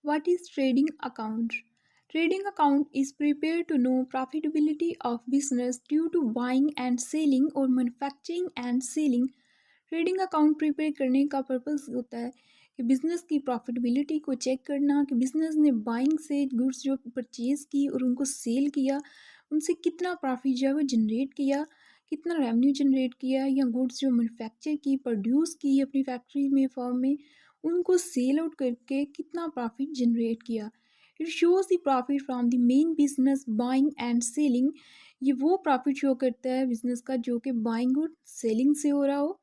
What is trading account? Trading account is prepared to know profitability of business due to buying and selling or manufacturing and selling. Trading account prepare करने का purpose होता है कि business की profitability को check करना कि business ने बाइंग से गुड्स जो परचेज़ की और उनको सेल किया उनसे कितना प्रॉफिट जो है वो जनरेट किया, कितना रेवेन्यू जनरेट किया, या गुड्स जो मैन्युफैक्चर की प्रोड्यूस की अपनी फैक्ट्री में फॉर्म में उनको सेल आउट करके कितना प्रॉफिट जनरेट किया। It shows the profit from the main business buying and selling. ये वो प्रॉफिट शो करता है बिजनेस का जो कि बाइंग और सेलिंग से हो रहा हो।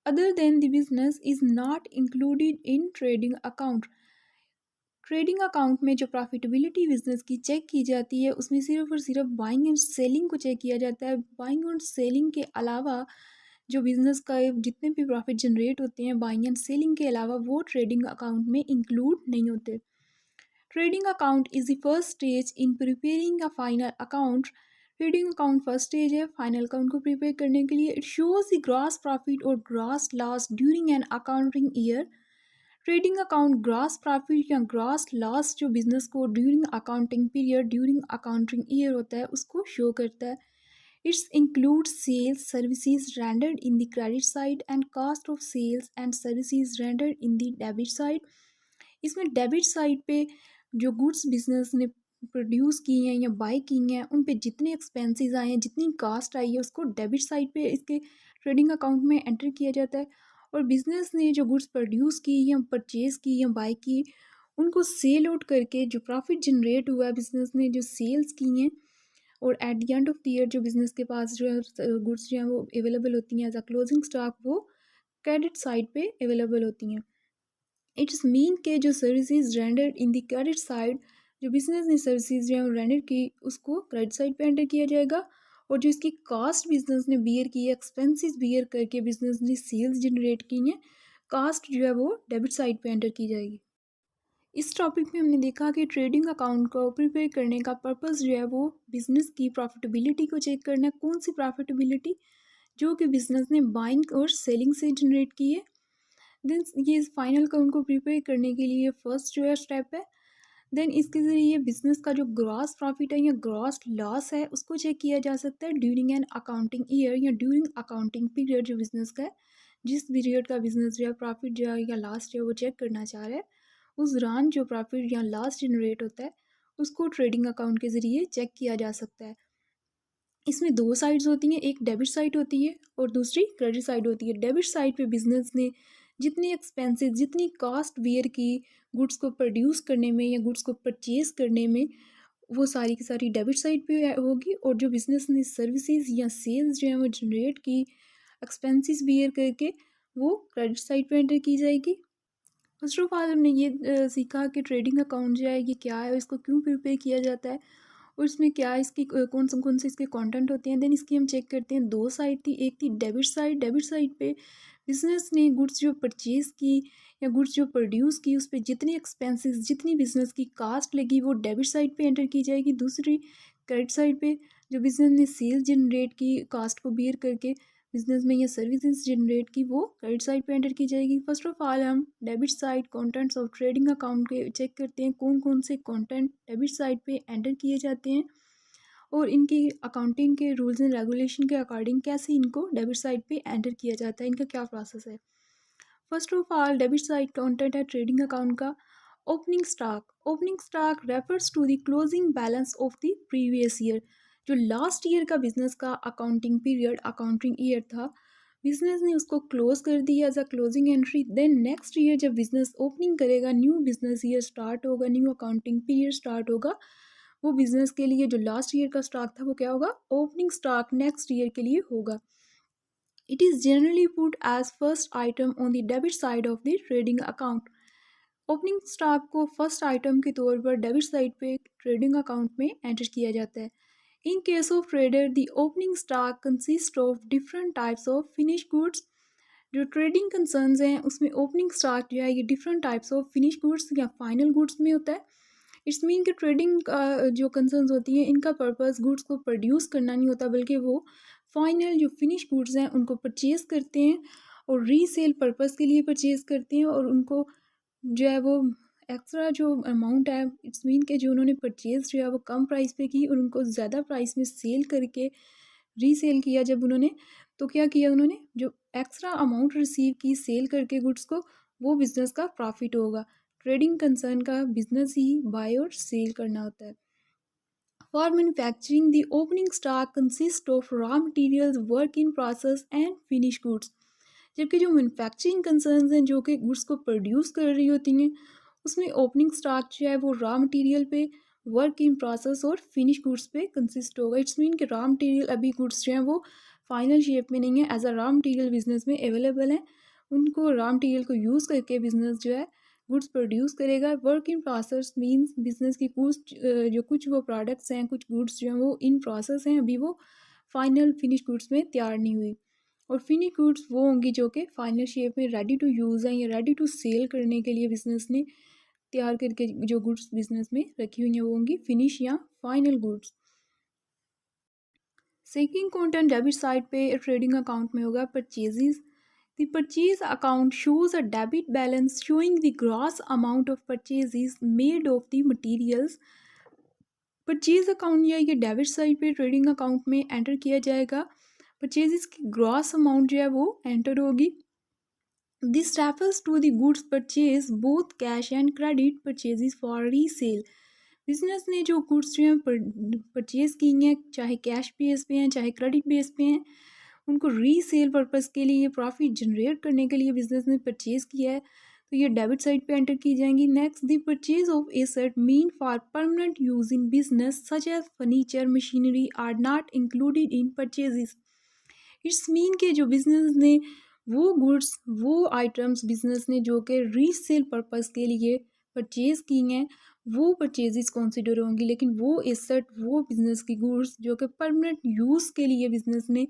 Other than the business is not included in trading account. Trading account में जो प्रॉफिटेबिलिटी बिजनेस की चेक की जाती है उसमें सिर्फ और सिर्फ बाइंग एंड सेलिंग को चेक किया जाता है। बाइंग और सेलिंग के अलावा जो बिजनेस का जितने भी प्रॉफिट जनरेट होते हैं बाइंग एंड सेलिंग के अलावा वो ट्रेडिंग अकाउंट में इंक्लूड नहीं होते। Trading account is the first stage in preparing a final account. Trading account first stage है फाइनल अकाउंट को प्रिपेयर करने के लिए। It shows the gross profit और gross loss during an accounting year. Trading account gross profit या gross loss जो business को during accounting period during accounting year होता है उसको शो करता है। It's include sales services rendered in the credit side and cost of sales and services rendered in the debit side. इसमें debit side पे जो गुड्स बिजनेस ने produce की हैं या बाई की हैं उन पे जितने एक्सपेंसेस आए हैं जितनी कास्ट आई है उसको डेबिट साइड पे इसके ट्रेडिंग अकाउंट में एंटर किया जाता है। और बिजनेस ने जो गुड्स प्रोड्यूस की या परचेज़ की या बाई की उनको सेल आउट करके जो प्रॉफिट जनरेट हुआ है बिजनेस ने जो सेल्स की हैं और eight the end of the year जो बिजनेस के पास जो है गुड्स जो हैं वो अवेलेबल होती हैं एज अ क्लोजिंग स्टॉक वो क्रेडिट साइड पे अवेलेबल होती हैं। इट्स मीन के जो services rendered in the credit side जो बिजनेस ने सर्विसेज जो है रेंडर की उसको क्रेडिट साइड पे एंटर किया जाएगा। और जो इसकी कास्ट बिजनेस ने बियर की है एक्सपेंसेस बियर करके बिजनेस ने सेल्स जनरेट की हैं कास्ट जो है वो डेबिट साइड पे एंटर की जाएगी। इस टॉपिक में हमने देखा कि ट्रेडिंग अकाउंट को प्रिपेयर करने का पर्पस जो है वो बिजनेस की प्रॉफिटेबिलिटी को चेक करना है। कौन सी प्रॉफिटेबिलिटी जो कि बिजनेस ने बाइंग और सेलिंग से जनरेट की है। देन ये फाइनल अकाउंट को प्रिपेयर करने के लिए फर्स्ट जो है स्टेप है। देन इसके ज़रिए बिजनेस का जो ग्रॉस प्रॉफिट है या ग्रॉस लॉस है उसको चेक किया जा सकता है ड्यूरिंग एन अकाउंटिंग ईयर या ड्यूरिंग अकाउंटिंग पीरियड जो बिजनेस का है। जिस पीरियड का बिजनेस जो है प्रॉफिट जो है या लॉस जो है वो चेक करना चाह रहा है उस दौरान जो प्रॉफिट या लॉस जनरेट होता है उसको ट्रेडिंग अकाउंट के ज़रिए चेक किया जा सकता है। इसमें दो साइड्स होती हैं, एक डेबिट साइड होती है और दूसरी क्रेडिट साइड होती है। डेबिट साइड पे बिजनेस ने जितनी एक्सपेंसेस जितनी कॉस्ट बियर की गुड्स को प्रोड्यूस करने में या गुड्स को परचेज करने में वो सारी की सारी डेबिट साइड पे होगी। और जो बिजनेस ने सर्विसेज या सेल्स जो है वो जनरेट की एक्सपेंसेस बियर करके वो क्रेडिट साइड पे एंटर की जाएगी। फर्स्ट ऑफ ऑल हमने ये सीखा कि ट्रेडिंग अकाउंट जो है ये क्या है और इसको क्यों प्रिपेयर किया जाता है और इसमें क्या इसकी कौन से इसके कंटेंट होते हैं। देन इसकी हम चेक करते हैं दो साइड थी, एक थी डेबिट साइड। डेबिट साइड पे बिजनेस ने गुड्स जो परचेज़ की या गुड्स जो प्रोड्यूस की उस पर जितनी एक्सपेंसेस जितनी बिजनेस की कास्ट लगी वो डेबिट साइड पे एंटर की जाएगी। दूसरी क्रेडिट साइड पे जो बिजनेस ने सेल जनरेट की कास्ट को बियर करके बिजनेस में ये सर्विसेज जनरेट की वो क्रेडिट साइड पे एंटर की जाएगी। फर्स्ट ऑफ ऑल हम debit side contents of trading account के चेक करते हैं कौन कौन से कंटेंट डेबिट साइड पे एंटर किए जाते हैं और इनकी अकाउंटिंग के रूल्स एंड रेगुलेशन के अकॉर्डिंग कैसे इनको डेबिट साइड पे एंटर किया जाता है, इनका क्या प्रोसेस है। First of all debit side content है ट्रेडिंग अकाउंट का opening stock. Opening stock refers to the closing balance of the previous year. जो लास्ट ईयर का बिजनेस का अकाउंटिंग पीरियड अकाउंटिंग ईयर था बिजनेस ने उसको क्लोज कर दिया as a closing entry. Then next year जब बिजनेस ओपनिंग करेगा न्यू बिजनेस ईयर स्टार्ट होगा न्यू अकाउंटिंग पीरियड स्टार्ट होगा वो बिजनेस के लिए जो लास्ट ईयर का स्टॉक था वो क्या होगा ओपनिंग स्टॉक नेक्स्ट ईयर के लिए होगा। It is generally put as first item on the debit side of the trading account. Opening stock को फर्स्ट आइटम के तौर पर डेबिट साइड पे ट्रेडिंग अकाउंट में एंटर किया जाता है। In case of trader the opening stock consist of different types of finish goods. जो ट्रेडिंग कंसर्न्स हैं उसमें ओपनिंग स्टॉक जो है ये different types of finish goods या फाइनल गुड्स में होता है। इट्स मीन कि ट्रेडिंग जो कंसर्न्स होती हैं इनका पर्पस गुड्स को प्रोड्यूस करना नहीं होता बल्कि वो फाइनल जो फिनिश गुड्स हैं उनको परचेज़ करते हैं और रीसेल पर्पस के लिए परचेज़ करते हैं और उनको जो है वो एक्स्ट्रा जो अमाउंट है, इट्स मीन कि जो उन्होंने परचेज़ जो है वो कम प्राइस पे की और उनको ज़्यादा प्राइस में सेल करके रीसेल किया जब उन्होंने, तो क्या किया उन्होंने, जो एक्स्ट्रा अमाउंट रिसीव की सेल करके गुड्स को, वो बिज़नेस का प्रॉफिट होगा। ट्रेडिंग कंसर्न का बिज़नेस ही बाय और सेल करना होता है। For manufacturing, the opening stock consists of raw materials, work in process and finished goods. जबकि जो मैन्युफैक्चरिंग कंसर्न्स हैं जो कि गुड्स को प्रोड्यूस कर रही होती हैं, उसमें ओपनिंग स्टॉक जो है वो रॉ मटेरियल पे, वर्क इन प्रोसेस और फिनिश गुड्स पे कंसिस्ट होगा। इट्स मीन कि रॉ मटेरियल अभी गुड्स जो हैं वो फाइनल शेप में नहीं है, as a raw material business में अवेलेबल है। उनको रॉ मटेरियल को यूज़ करके बिजनेस जो है गुड्स प्रोड्यूस करेगा। Work in process means business की कुछ जो कुछ वो प्रोडक्ट्स हैं, कुछ गुड्स जो हैं वो इन प्रोसेस हैं, अभी वो फाइनल फिनिश गुड्स में तैयार नहीं हुई। और फिनिश गुड्स वो होंगी जो कि फाइनल शेप में रेडी टू यूज़ हैं या रेडी टू सेल करने के लिए बिजनेस ने तैयार करके जो गुड्स बिजनेस में रखी हुई हैं वो होंगी फिनिश या final goods. Second content debit side पे ट्रेडिंग अकाउंट में होगा purchases. The purchase account shows a debit balance showing the gross amount of purchases made of the materials. Purchase account या ये डेबिट साइड पे trading account में enter किया जाएगा। Purchases की ग्रॉस अमाउंट जो है वो एंटर होगी। This refers to the goods purchase both cash and credit purchases for resale. Business ने जो गुड्स जो हैं परचेज की हैं, चाहे कैश बेस पे हैं चाहे क्रेडिट बेस पे हैं, उनको रीसेल पर्पस के लिए, प्रॉफिट जनरेट करने के लिए बिजनेस ने परचेज किया है, तो ये डेबिट साइड पे एंटर की जाएंगी। Next, the purchase of asset mean for permanent use in business such as furniture machinery are not included in purchases. It's mean के जो बिजनेस ने वो गुड्स, वो आइटम्स बिजनेस ने जो कि रीसेल पर्पस के लिए परचेज की हैं, वो परचेजेस कंसिडर होंगी। लेकिन वो एसेट, वो बिजनेस की गुड्स जो कि परमानेंट यूज़ के लिए बिजनेस ने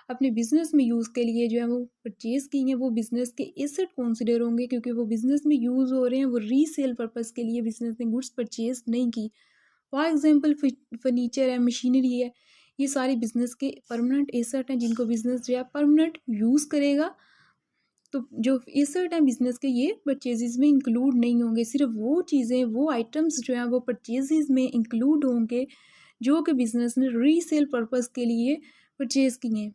अपने बिजनेस में यूज़ के लिए जो है वो परचेज की हैं, वो बिजनेस के एसेट कंसिडर होंगे, क्योंकि वो बिजनेस में यूज़ हो रहे हैं, वो रीसेल पर्पस के लिए बिजनेस ने गुड्स परचेज नहीं की। फॉर एग्जांपल फर्नीचर है, मशीनरी है, ये सारे बिजनेस के परमानेंट एसेट हैं जिनको बिजनेस जो है परमानेंट यूज़ करेगा। तो जो एसेट हैं बिजनेस के, ये परचेजेस में इंक्लूड नहीं होंगे। सिर्फ वो चीज़ें, वो आइटम्स जो हैं वो परचेजेस में इंक्लूड होंगे जो कि बिजनेस ने रीसेल पर्पस के लिए परचेज किए हैं,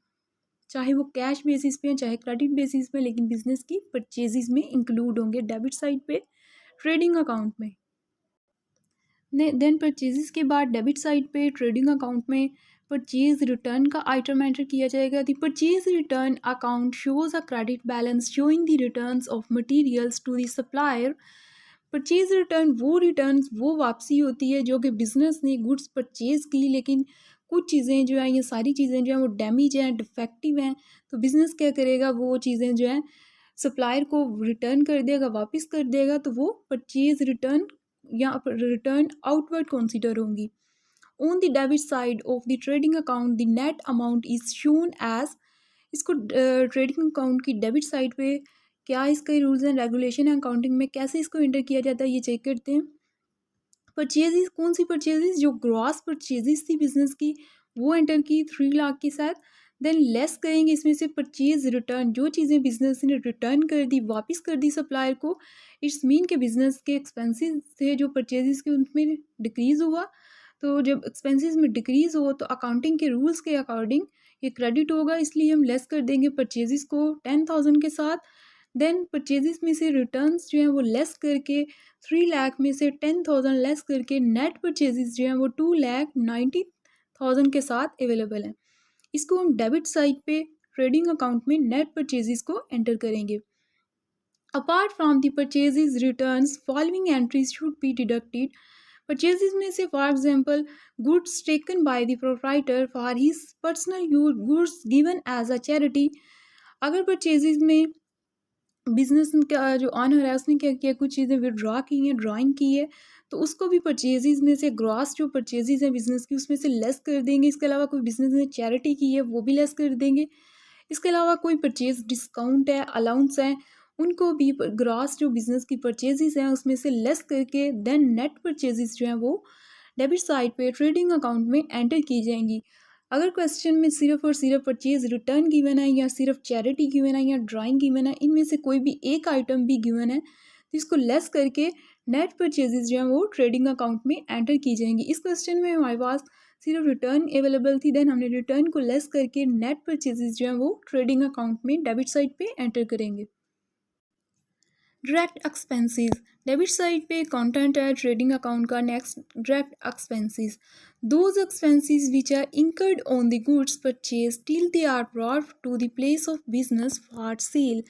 चाहे वो कैश बेसिस पे हैं चाहे क्रेडिट बेसिस पे, लेकिन बिजनेस की परचेजेस में इंक्लूड होंगे डेबिट साइड पे ट्रेडिंग अकाउंट में। देन परचेजेस के बाद डेबिट साइड पे ट्रेडिंग अकाउंट में परचेज रिटर्न का आइटम एंटर किया जाएगा। The purchase return account shows a credit balance showing the returns of materials to the supplier. Purchase return वो रिटर्न्स, वो वापसी होती है जो कि बिजनेस ने गुड्स परचेज की, लेकिन कुछ चीज़ें जो हैं, ये सारी चीज़ें जो हैं वो डैमेज हैं, डिफेक्टिव हैं, तो बिज़नेस क्या करेगा, वो चीज़ें जो हैं सप्लायर को रिटर्न कर देगा, वापस कर देगा, तो वो परचेज रिटर्न या रिटर्न आउटवर्ड कंसीडर होंगी। On the debit side of the trading account the net amount is shown as. इसको ट्रेडिंग अकाउंट की डेबिट साइड पे क्या इसके रूल्स एंड रेगुलेशन है अकाउंटिंग में, कैसे इसको एंटर किया जाता है, ये चेक करते हैं। परचेजेस, कौन सी परचेजेस, जो ग्रॉस परचेजेस थी बिजनेस की, वो एंटर की 3 लाख के साथ। देन लेस करेंगे इसमें से परचेज रिटर्न, जो चीज़ें बिजनेस ने रिटर्न कर दी, वापस कर दी सप्लायर को। इट्स मीन के बिजनेस के एक्सपेंसेस थे जो परचेजेस के, उनमें डिक्रीज़ हुआ। तो जब एक्सपेंसेस में डिक्रीज़ हो तो अकाउंटिंग के रूल्स के अकॉर्डिंग ये क्रेडिट होगा, इसलिए हम लेस कर देंगे परचेजेस को 10,000 के साथ। देन परचेजेस में से रिटर्न्स जो हैं वो लेस करके 3 लाख में से 10,000 लेस करके नेट परचेजेस जो हैं वो 2,90,000 के साथ अवेलेबल हैं। इसको हम डेबिट साइड पे ट्रेडिंग अकाउंट में नेट परचेजेस को एंटर करेंगे। Apart from the purchases returns following entries should be deducted. Purchases में से for example goods taken by the proprietor for his personal use, goods given as a charity. अगर purchases में business का जो honour है उसने क्या किया, कुछ चीज़ें विड्रॉ की हैं, ड्राइंग की है, तो उसको भी परचेजेस में से ग्रॉस जो परचेजेस हैं बिजनेस की उसमें से लेस कर देंगे। इसके अलावा कोई बिजनेस ने चैरिटी की है वो भी लेस कर देंगे। इसके अलावा कोई परचेज डिस्काउंट है, अलाउंस है, उनको भी ग्रॉस जो बिजनेस की परचेजेस हैं उसमें से लेस करके देन नेट परचेजेस जो हैं वो डेबिट साइड पे ट्रेडिंग अकाउंट में एंटर की जाएंगी। अगर क्वेश्चन में सिर्फ और सिर्फ परचेज रिटर्न गिवन है या सिर्फ चैरिटी गिवन है या ड्राइंग गिवन है, इनमें से कोई भी एक आइटम भी गिवन है, तो इसको लेस करके नेट परचेजेस जो हैं वो ट्रेडिंग अकाउंट में एंटर की जाएंगी। इस क्वेश्चन में हमारे पास सिर्फ रिटर्न अवेलेबल थी, देन हमने रिटर्न को लेस करके नेट परचेजेस जो हैं वो ट्रेडिंग अकाउंट में डेबिट साइड पे एंटर करेंगे। डायरेक्ट एक्सपेंसेस, डेबिट साइड पे कंटेंट है ट्रेडिंग अकाउंट का। Next, direct expenses, those expenses which are incurred on the goods purchase till they are brought to the place of business for sale.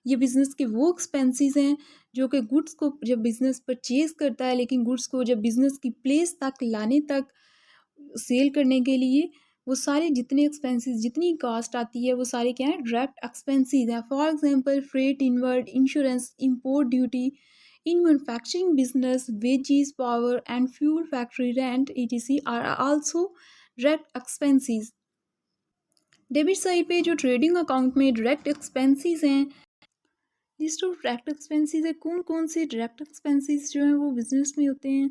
ये business के वो expenses हैं जो कि goods को जब बिज़नेस परचेज करता है, लेकिन गुड्स को जब बिज़नेस की प्लेस तक लाने तक सेल करने के लिए वो सारे जितने एक्सपेंसेस, जितनी कास्ट आती है वो सारे क्या हैं, डायरेक्ट एक्सपेंसेस हैं। For example freight inward, insurance, import duty in manufacturing business, wages, power and fuel, factory rent etc are also direct expenses. Debit side पे जो ट्रेडिंग अकाउंट में डायरेक्ट एक्सपेंसेस हैं, लिस्ट ऑफ डायरेक्ट एक्सपेंसेस है। कौन कौन से direct expenses जो हैं वो बिजनेस में होते हैं।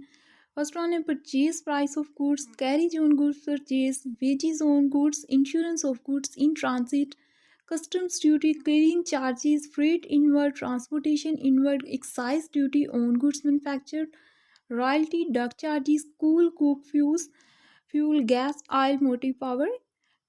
फर्स्ट वन है purchase price of goods, carriage on goods purchase, wages on goods, insurance of goods in transit, customs duty, clearing charges, freight inward, transportation inward, excise duty on goods manufactured, royalty, dock charges, coal coke fuel, gas, oil, motive power,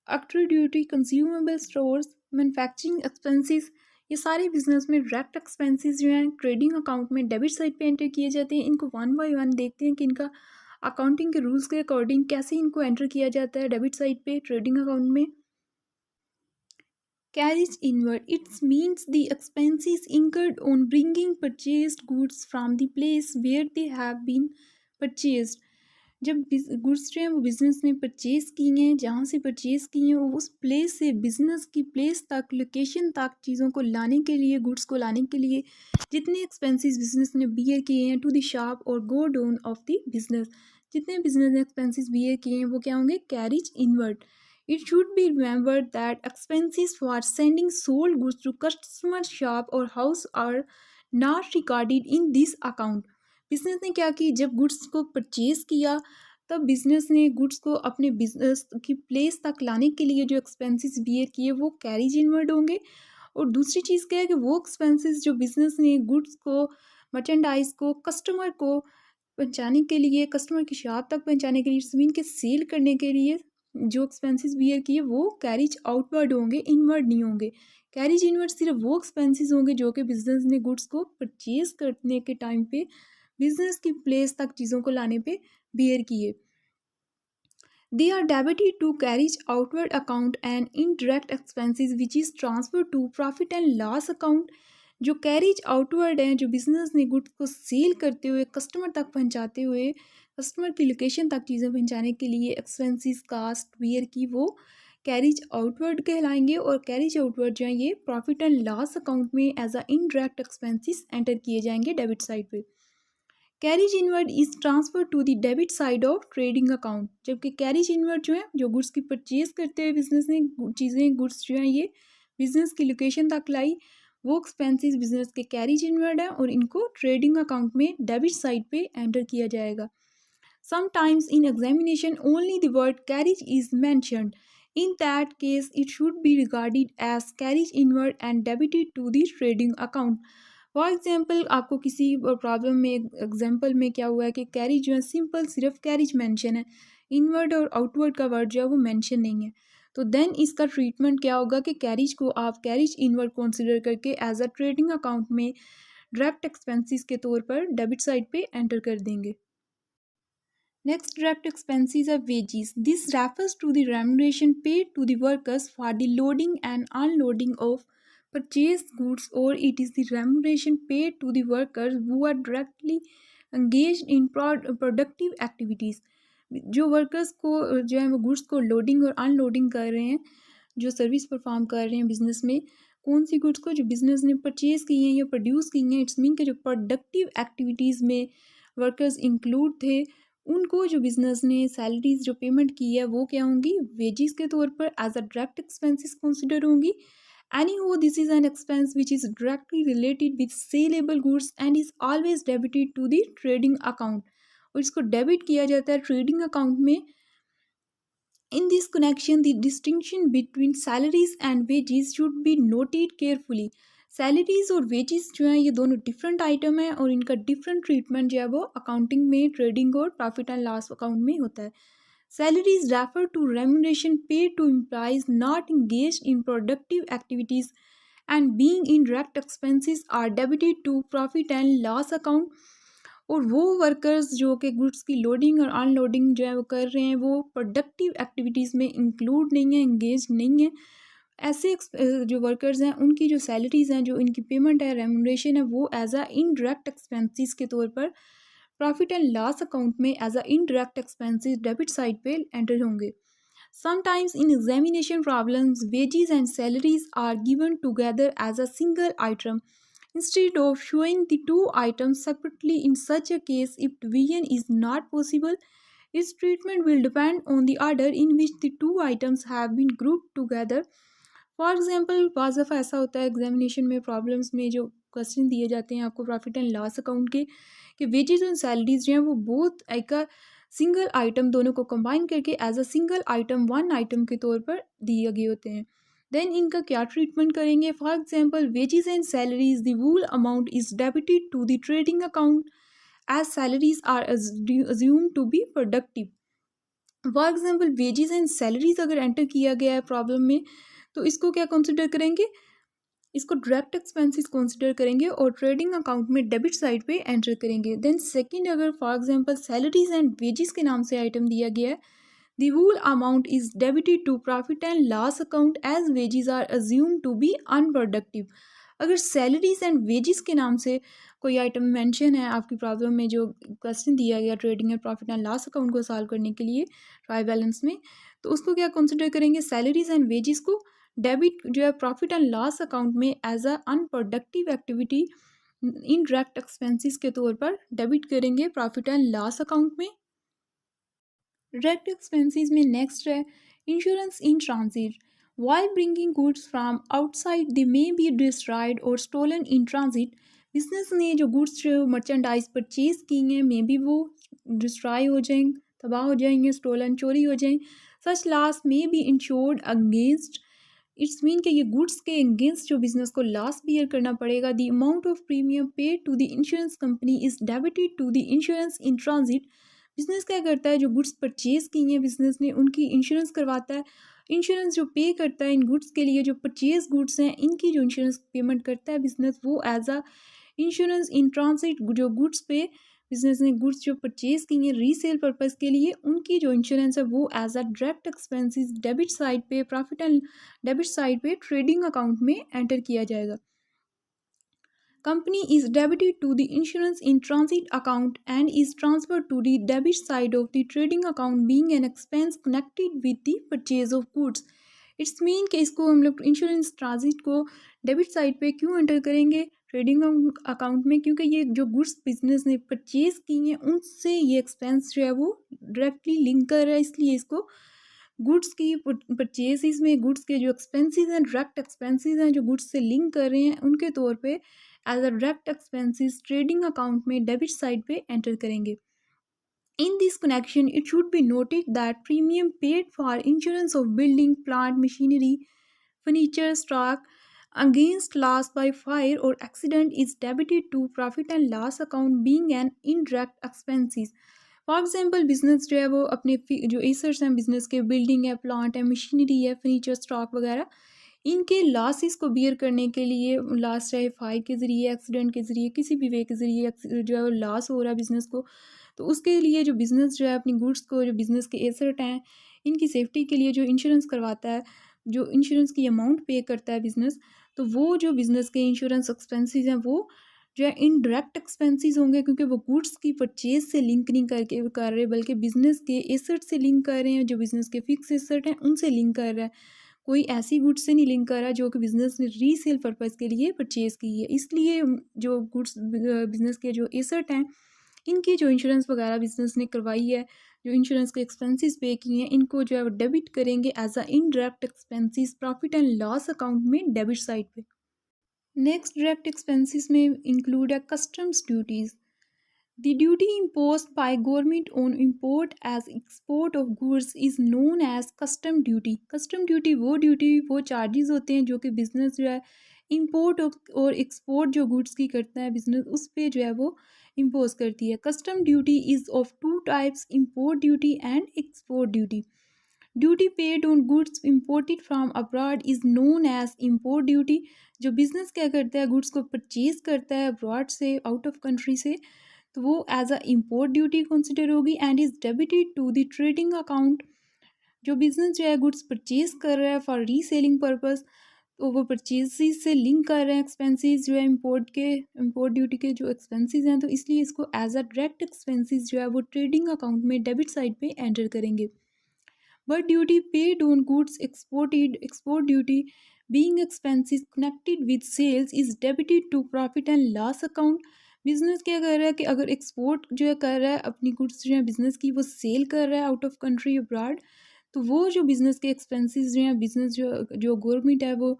octroi duty, consumable stores, manufacturing expenses. ये सारे business में direct expenses जो हैं trading account में debit side पे enter किए जाते हैं। इनको वन बाय वन देखते हैं कि इनका अकाउंटिंग के रूल्स के अकॉर्डिंग कैसे इनको एंटर किया जाता है डेबिट साइड पे ट्रेडिंग अकाउंट में। Carriage inward, it means the expenses incurred on bringing purchased goods from the place where they have been purchased। जब गुड्स जो हैं वो बिज़नेस ने परचेज़ की हैं, जहाँ से परचेज़ की हैं, उस प्लेस से बिज़नेस की प्लेस तक, लोकेशन तक चीज़ों को लाने के लिए, गुड्स को लाने के लिए जितने एक्सपेंसेस बिज़नेस ने बियर किए हैं टू द शॉप और go down of the business, जितने बिज़नेस ने एक्सपेंसेस बियर किए हैं वो क्या होंगे, carriage inward. It should be remembered that expenses for sending sold goods to customer shop or house are not recorded in this account। Business ने क्या की, जब गुड्स को परचेज किया तब बिजनेस ने गुड्स को अपने बिजनेस की प्लेस तक लाने के लिए जो एक्सपेंसेस बियर किए वो कैरीज इनवर्ड होंगे। और दूसरी चीज़ क्या है कि वो एक्सपेंसेस जो बिजनेस ने गुड्स को, मर्चेंडाइज को कस्टमर को पहुंचाने के लिए, कस्टमर की शॉप तक पहुंचाने के लिए, ज़मीन के सेल करने के लिए जो एक्सपेंसेस बियर किए वो कैरिज आउटवर्ड होंगे, इनवर्ड नहीं होंगे। कैरिज इनवर्ड सिर्फ वो एक्सपेंसेस होंगे जो कि बिजनेस ने गुड्स को परचेज करने के टाइम पे बिजनेस की प्लेस तक चीज़ों को लाने पे बियर किए। They are debited to carriage outward account and indirect expenses which is transferred to profit and loss account। जो कैरिज आउटवर्ड हैं, जो बिजनेस ने गुड्स को सेल करते हुए कस्टमर तक पहुंचाते हुए, कस्टमर की लोकेशन तक चीज़ें पहुंचाने के लिए एक्सपेंसेस कास्ट बियर की, वो कैरिज आउटवर्ड कहलाएंगे। और कैरिज आउटवर्ड जो है ये प्रॉफिट एंड लॉस अकाउंट में as a indirect expenses enter किए जाएंगे डेबिट साइड पे। Carriage inward is transfer to the debit side of trading account. जबकि कैरिज इनवर्ड जो है, जो गुड्स की परचेज करते हुए बिजनेस ने चीज़ें, गुड्स जो हैं ये बिजनेस की लोकेशन तक लाई, वो एक्सपेंसेस बिजनेस के कैरिज इनवर्ड है और इनको ट्रेडिंग अकाउंट में डेबिट साइड पे एंटर किया जाएगा। Sometimes in examination only the word carriage is mentioned, in that case it should be regarded as carriage inward and debited to the trading account. For example, आपको किसी problem में example में क्या हुआ है कि कैरिज जो है सिंपल सिर्फ कैरिज मेंशन है, इनवर्ड और आउटवर्ड का वर्ड जो है वो मेंशन नहीं है, तो देन इसका ट्रीटमेंट क्या होगा कि कैरिज को आप कैरिज इनवर्ड कंसिडर करके एज अ ट्रेडिंग अकाउंट में डायरेक्ट एक्सपेंसेस के तौर पर डेबिट साइड पे एंटर कर देंगे। Next, direct expenses are wages. This refers to the remuneration paid to the workers for the loading and unloading of purchased goods, or it is the remuneration paid to the workers who are directly engaged in productive activities। जो workers को जो है वो goods को loading और unloading कर रहे हैं, जो सर्विस परफॉर्म कर रहे हैं बिजनेस में, कौन सी गुड्स को जो बिजनेस ने परचेज की हैं या प्रोड्यूस की हैं, इट्स मीन के जो प्रोडक्टिव एक्टिविटीज़ में वर्कर्स इंक्लूड थे, उनको जो बिजनेस ने सैलरीज जो पेमेंट की है वो क्या होंगी, वेजेस के तौर पर as a direct expenses consider होंगी। Anyhow, this is an expense which is directly related with saleable goods and is always debited to the trading account। और इसको डेबिट किया जाता है ट्रेडिंग अकाउंट में। In this connection, the distinction between salaries and wages should be noted carefully। Salaries और wages जो हैं ये दोनों डिफरेंट आइटम हैं और इनका डिफरेंट ट्रीटमेंट जो है वो अकाउंटिंग में, ट्रेडिंग और प्रॉफिट एंड लॉस अकाउंट में होता है। Salaries refer to remuneration paid to employees not engaged in productive activities and being indirect expenses are debited to profit and loss account। और वो वर्कर्स जो कि गुड्स की लोडिंग और अनलोडिंग जो है वो कर रहे हैं वो प्रोडक्टिव एक्टिविटीज़ में इंक्लूड नहीं है, इंगेज नहीं है। ऐसे जो वर्कर्स हैं उनकी जो सैलरीज हैं, जो इनकी पेमेंट है, रेमुनरेशन है, वो एज अ इनडायरेक्ट एक्सपेंसेस के तौर पर प्रॉफिट एंड लॉस अकाउंट में as a indirect expenses debit side पे एंटर होंगे। Sometimes in examination problems, wages and salaries are given together as a single item instead of showing the two items separately. In such a case, if division is not possible, its treatment will depend on the order in which the two items have been grouped together। For example बाज़ दफ़ा ऐसा होता है examination में, problems में जो question दिए जाते हैं आपको प्रॉफिट एंड लॉस अकाउंट के, कि वेजेस और सैलरीज जो हैं वो बोथ एक सिंगल आइटम दोनों को कंबाइन करके as a single item, one item के तौर पर दिए गए होते हैं। देन इनका क्या ट्रीटमेंट करेंगे? For example wages and salaries the whole amount is debited to the trading account as salaries are assumed to be productive. For example wages and salaries अगर एंटर किया गया है प्रॉब्लम में, तो इसको क्या कंसिडर करेंगे? इसको डायरेक्ट एक्सपेंसेस कंसिडर करेंगे और ट्रेडिंग अकाउंट में डेबिट साइड पे एंटर करेंगे। देन सेकंड, अगर for example salaries and wages के नाम से आइटम दिया गया है, the whole amount is debited to profit and loss account as wages are assumed to be unproductive. अगर सैलरीज एंड वेजेस के नाम से कोई आइटम मेंशन है आपकी प्रॉब्लम में, जो क्वेश्चन दिया गया trading and profit and loss account को सॉल्व करने के लिए ट्राई बैलेंस में, तो उसको क्या कंसिडर करेंगे? सैलरीज एंड वेजेस को डेबिट जो है प्रॉफिट एंड लॉस अकाउंट में as a unproductive activity indirect expenses के तौर पर डेबिट करेंगे प्रॉफिट एंड लॉस अकाउंट में। डायरेक्ट एक्सपेंसेस में नेक्स्ट है insurance in transit. While bringing goods from outside they may be destroyed और स्टोलन इन ट्रांजिट। बिजनेस ने जो गुड्स, जो मर्चेंडाइज परचेज की हैं, मे बी वो डिस्ट्रॉय हो जाएंगे, तबाह हो जाएंगे, स्टोलन, चोरी हो जाएंगे। Such loss may be insured against. It's mean कि ये गुड्स के अगेंस्ट जो बिजनेस को लॉस बियर करना पड़ेगा। The amount of premium paid to the insurance company is debited to the insurance in transit. Business क्या करता है? जो गुड्स परचेज की हैं बिजनेस ने, उनकी इंश्योरेंस करवाता है। इंश्योरेंस जो पे करता है इन गुड्स के लिए, जो परचेज गुड्स हैं इनकी जो इंश्योरेंस पेमेंट करता है बिजनेस, वो as a insurance in transit. जो गुड्स पे बिजनेस ने गुड्स जो परचेज की हैं रीसेल पर्पज़ के लिए, उनकी जो इंश्योरेंस है वो as a direct expenses debit side पे, प्रॉफिट एंड डेबिट साइड पे ट्रेडिंग अकाउंट में एंटर किया जाएगा। Company is debited to the insurance in transit account and is transferred to the debit side of the trading account being an expense connected with the purchase of goods। It's mean कि इसको हम लोग insurance transit को debit side पे क्यों enter करेंगे trading account में? क्योंकि ये जो गुड्स बिजनेस ने परचेज की हैं उनसे ये एक्सपेंस जो है वो डायरेक्टली लिंक कर रहा है, इसलिए इसको गुड्स की परचेज में गुड्स के जो एक्सपेंसेस हैं, डायरेक्ट एक्सपेंसेस हैं जो गुड्स से लिंक कर रहे हैं, उनके तौर पे as a direct expenses trading account में डेबिट साइड पे एंटर करेंगे। In this connection, it should be noted that premium paid for insurance of building, plant, machinery, furniture, stock against loss by fire or accident is debited to profit and loss account being an indirect expenses। For example business जो है वो अपने जो assets हैं business के, building है, plant है, machinery है, फर्नीचर, स्टॉक वगैरह, इनके लॉसेस को बियर करने के लिए, लॉस चाहे फायर के ज़रिए, एक्सीडेंट के ज़रिए, किसी भी वे के ज़रिए जो है वो लॉस हो रहा है बिज़नेस को, तो उसके लिए जो बिज़नेस जो है अपनी गुड्स को, जो बिज़नेस के एसेट हैं, इनकी सेफ्टी के लिए जो इंश्योरेंस करवाता है, जो इंश्योरेंस की अमाउंट पे करता है बिज़नेस, तो वो जो बिज़नेस के इंश्योरेंस एक्सपेंसेस हैं वो जो है इनडायरेक्ट एक्सपेंसेस होंगे, क्योंकि वो गुड्स की परचेज से लिंक नहीं करके कर रहे, बल्कि बिज़नेस के एसेट से लिंक कर रहे हैं, जो बिज़नेस के फिक्स एसेट हैं उनसे लिंक कर रहा है, कोई ऐसी गुड्स से नहीं लिंक कर रहा जो कि बिज़नेस ने रीसेल पर्पज़ के लिए परचेज़ की है। इसलिए जो गुड्स बिज़नेस के जो एसेट हैं, इनकी जो इंश्योरेंस वगैरह बिज़नेस ने करवाई है, जो इंश्योरेंस के एक्सपेंसेस पे किए हैं, इनको जो है वो डेबिट करेंगे as a indirect expenses profit and loss account में डेबिट साइड पे। नेक्स्ट डायरेक्ट एक्सपेंसेस में इंक्लूड है customs duties. The duty imposed by government on import as export of goods is known as custom duty। custom duty वो duty, वो charges होते हैं जो कि बिजनेस जो है इंपोर्ट और एक्सपोर्ट जो गुड्स की करता है बिजनेस, उस पे जो है वो इम्पोज करती है। Custom duty is of two types, import duty and export duty. Duty paid on goods imported from abroad is known as import duty. जो बिजनेस क्या करता है, गुड्स को परचेज करता है अब्रॉड से, आउट ऑफ कंट्री से, तो वो as a import duty consider होगी and is debited to the trading account. जो बिजनेस जो है गुड्स परचेज कर रहा है फॉर रीसेलिंग पर्पस, तो वो परचेज से लिंक कर रहे हैं एक्सपेंसेस जो है इम्पोर्ट ड्यूटी के जो एक्सपेंसेस हैं, तो इसलिए इसको एज अ डायरेक्ट एक्सपेंसेस जो है वो ट्रेडिंग अकाउंट में डेबिट साइड पे एंटर करेंगे। But duty paid on goods exported, export duty being expenses connected with sales is debited to profit and loss account। Business क्या कर रहा है कि अगर एक्सपोर्ट जो है कर रहा है अपनी गुड्स जो है बिजनेस की, वो सेल कर रहा है आउट ऑफ कंट्री अब्रॉड, तो वो जो बिजनेस के एक्सपेंसेस जो हैं, बिजनेस जो गवर्नमेंट है वो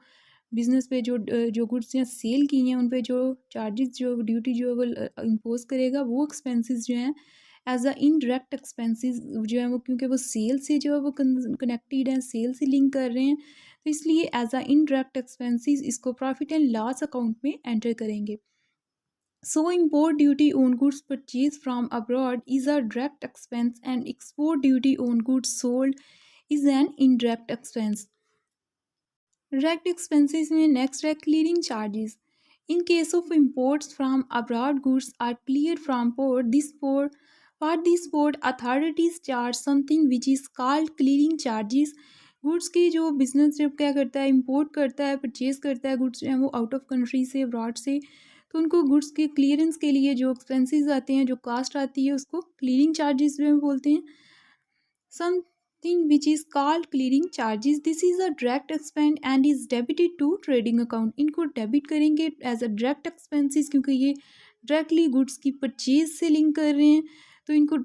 बिजनेस पे जो गुड्स हैं सेल की हैं उन पे जो चार्जेस जो ड्यूटी जो है वो इम्पोज करेगा, वो एक्सपेंसेस जो हैं एज अ इनडायरेक्ट एक्सपेंसेस जो है वो, क्योंकि वो सेल से जो है वो कनेक्टेड है, सेल से लिंक कर रहे हैं, तो इसलिए एज अ इनडायरेक्ट एक्सपेंसेस इसको प्रॉफिट एंड लॉस अकाउंट में एंटर करेंगे। सो import duty on goods purchase from abroad is a direct expense and export duty on goods sold is an indirect expense. Direct expenses में next है clearing charges. In case of imports from abroad, goods are cleared from port. For this port authorities charge something which is called clearing charges. Goods की जो business जब क्या करता है, import करता है, परचेज करता है गुड्स जो है वो आउट ऑफ कंट्री से, अब्रॉड से, तो उनको गुड्स के क्लियरेंस के लिए जो एक्सपेंसेस आते हैं, जो कास्ट आती है, उसको क्लियरिंग चार्जेस जो है बोलते हैं। Something which is called clearing charges, this is a direct expense and is debited to trading account। इनको डेबिट करेंगे एज अ डायरेक्ट एक्सपेंसेस, क्योंकि ये डायरेक्टली गुड्स की परचेज से लिंक कर रहे हैं, तो इनको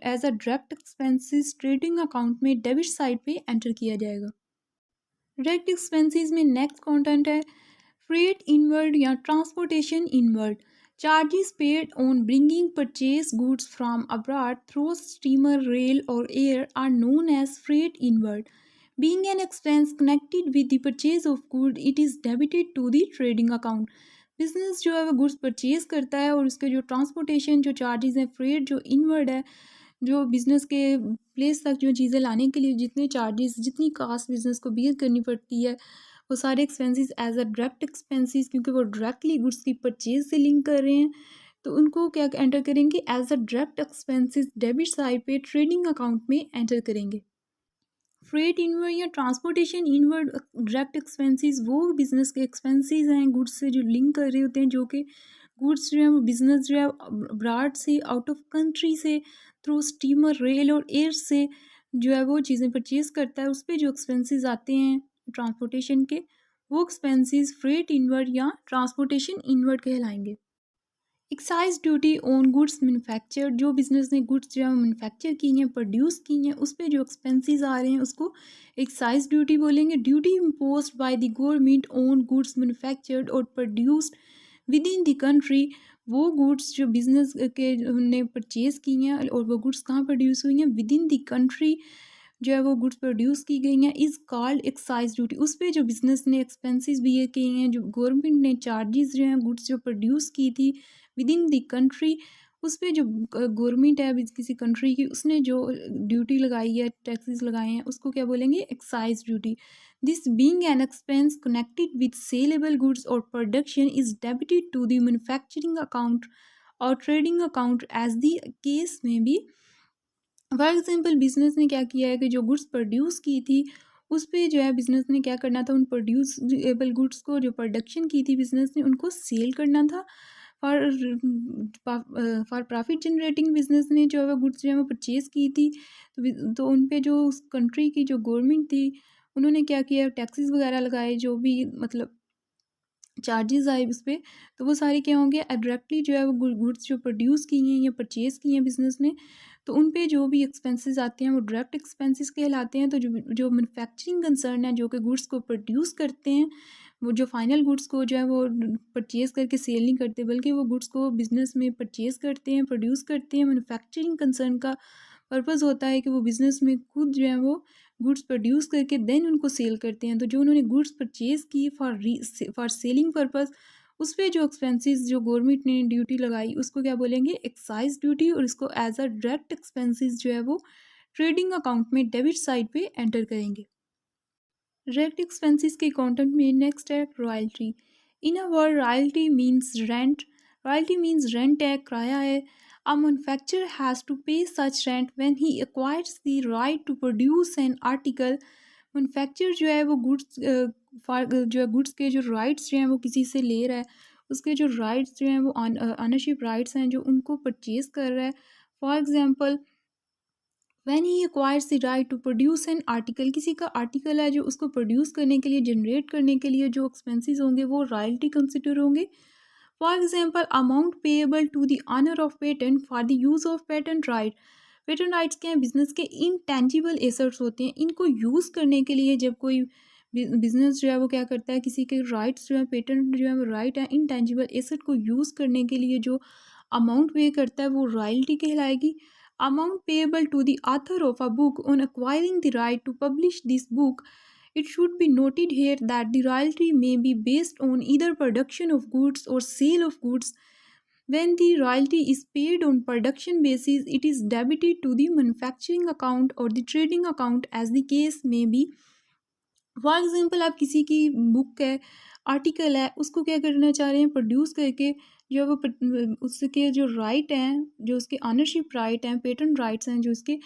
as a direct expenses trading account में डेबिट साइड पे एंटर किया जाएगा। डायरेक्ट एक्सपेंसेस में नेक्स्ट कंटेंट है फ्रेट इनवर्ड या transportation inward. Charges paid on bringing purchase goods from abroad through steamer, rail और air are known as freight inward. Being an expense connected with the purchase of good, it is debited to the trading account. Business जो है वो goods purchase करता है और उसके जो transportation जो चार्जेस हैं, फ्रेट जो इनवर्ड है, जो बिज़नेस के प्लेस तक जो चीज़ें लाने के लिए जितने चार्जेस, जितनी कास्ट बिज़नेस को बियर करनी पड़ती है, वो सारे expenses as a direct expenses, क्योंकि वो डायरेक्टली गुड्स की परचेज से लिंक कर रहे हैं, तो उनको क्या एंटर करेंगे as a direct expenses debit side पे ट्रेडिंग अकाउंट में एंटर करेंगे। फ्रेट इनवर्ड या ट्रांसपोर्टेशन इनवर्ड डायरेक्ट एक्सपेंसेस वो बिजनेस के एक्सपेंसेस हैं गुड्स से जो लिंक कर रहे होते हैं, जो कि गुड्स जो है वो बिजनेस जो है अब्रॉड से, आउट ऑफ कंट्री से, थ्रू स्टीमर, रेल और एयर से जो है वो चीज़ें परचेज करता है, उस पर जो एक्सपेंसेस आते हैं ट्रांसपोर्टेशन के, वो एक्सपेंसेस फ्रेट इनवर्ड या ट्रांसपोर्टेशन इनवर्ड कहलाएंगे। Excise duty on goods manufacture, जो बिजनेस ने गुड्स जो है मैन्युफैक्चर की हैं, प्रोड्यूस की हैं, उस पर जो एक्सपेंसेस आ रहे हैं उसको एक्साइज ड्यूटी बोलेंगे। Duty imposed by the government on goods manufactured और produced within the country. वो गुड्स जो बिजनेस के ने परचेज की हैं और वो गुड्स कहाँ प्रोड्यूस हुई हैं, विद इन द कंट्री जो है वो गुड्स प्रोड्यूस की गई हैं, इज़ कॉल्ड एक्साइज ड्यूटी। उस पर जो बिजनेस ने एक्सपेंसेस भी ये किए हैं, जो गवर्नमेंट ने चार्जेस जो हैं गुड्स जो प्रोड्यूस की थी विद इन द कंट्री, उस पर जो गवर्नमेंट है किसी कंट्री की, उसने जो ड्यूटी लगाई है, टैक्सेस लगाए हैं, उसको क्या बोलेंगे, excise duty. This being an expense connected with saleable goods और production is debited to the manufacturing account और trading account as the case में भी। फॉर एग्जाम्पल बिजनेस ने क्या किया है कि जो गुड्स प्रोड्यूस की थी, उस पर जो है बिजनेस ने क्या करना था, उन प्रोड्यूसेबल गुड्स को जो प्रोडक्शन की थी बिजनेस ने, उनको सेल करना था। For for profit generating business ने जो है वो गुड्स जो है वो परचेज़ की थी, तो उन पे जो उस कंट्री की जो गवर्नमेंट थी, उन्होंने क्या किया, टैक्सेस वगैरह लगाए, जो भी मतलब चार्जेस आए उस पर, तो वो सारे क्या होंगे, डायरेक्टली जो है वो गुड्स जो प्रोड्यूस की हैं या परचेज़ की हैं बिजनेस ने, तो उन पे जो भी एक्सपेंसेस आते हैं वो डायरेक्ट एक्सपेंसेस कहलाते हैं। तो जो मैन्युफैक्चरिंग कंसर्न है, जो कि गुड्स को प्रोड्यूस करते हैं, वो जो फाइनल गुड्स को जो है वो परचेज़ करके सेल नहीं करते, बल्कि वो गुड्स को बिजनेस में परचेज़ करते हैं, प्रोड्यूस करते हैं, मैन्युफैक्चरिंग कंसर्न का पर्पज़ होता है कि वो बिज़नेस में खुद जो है वो गुड्स प्रोड्यूस करके देन उनको सेल करते हैं। तो जो उन्होंने गुड्स परचेज़ की फॉर सेलिंग पर्पज़, उस पे जो एक्सपेंसेस जो गवर्नमेंट ने ड्यूटी लगाई उसको क्या बोलेंगे, एक्साइज़ ड्यूटी, और इसको एज़ अ डायरेक्ट एक्सपेंसेस जो है वो ट्रेडिंग अकाउंट में डेबिट साइड पे एंटर करेंगे। डायरेक्ट एक्सपेंसेस के अकाउंटेंट में नेक्स्ट है royalty. In a word royalty means rent. Royalty means rent है, किराया है। A manufacturer has to pay such rent when he acquires the right to produce an article. Manufacturer जो है वो goods जो है गुड्स के जो राइट्स जो हैं वो किसी से ले रहा है, उसके जो राइट्स जो हैं वो ऑनरशिप राइट्स हैं जो उनको परचेज़ कर रहा है। For example, when he acquires the right to produce an article, किसी का आर्टिकल है जो उसको प्रोड्यूस करने के लिए, जनरेट करने के लिए जो एक्सपेंसेस होंगे वो रॉयल्टी कंसिडर होंगे। For example, amount payable to the owner of patent for the use of patent right. Patent rights क्या हैं, बिजनेस के इनटेंजिबल एसेट्स होते हैं, इनको यूज़ करने के लिए जब कोई बिजनेस जो है वो क्या करता है, किसी के राइट्स जो है, पेटेंट जो है वो राइट है, इनटेंजिबल एसेट को यूज़ करने के लिए जो अमाउंट पे करता है वो रॉयल्टी कहलाएगी। Amount payable to the author of a book on acquiring the right to publish this book. It should be noted here that the royalty may be based on either production of goods or sale of goods. When the royalty is paid on production basis, it is debited to the manufacturing account or the trading account as the case may be. For example, आप किसी की book है, article है, उसको क्या करना चाह रहे हैं, प्रोड्यूस करके जो वो उसके जो राइट हैं, जो उसके ऑनरशिप राइट हैं, पेटेंट राइट्स हैं जो उसके,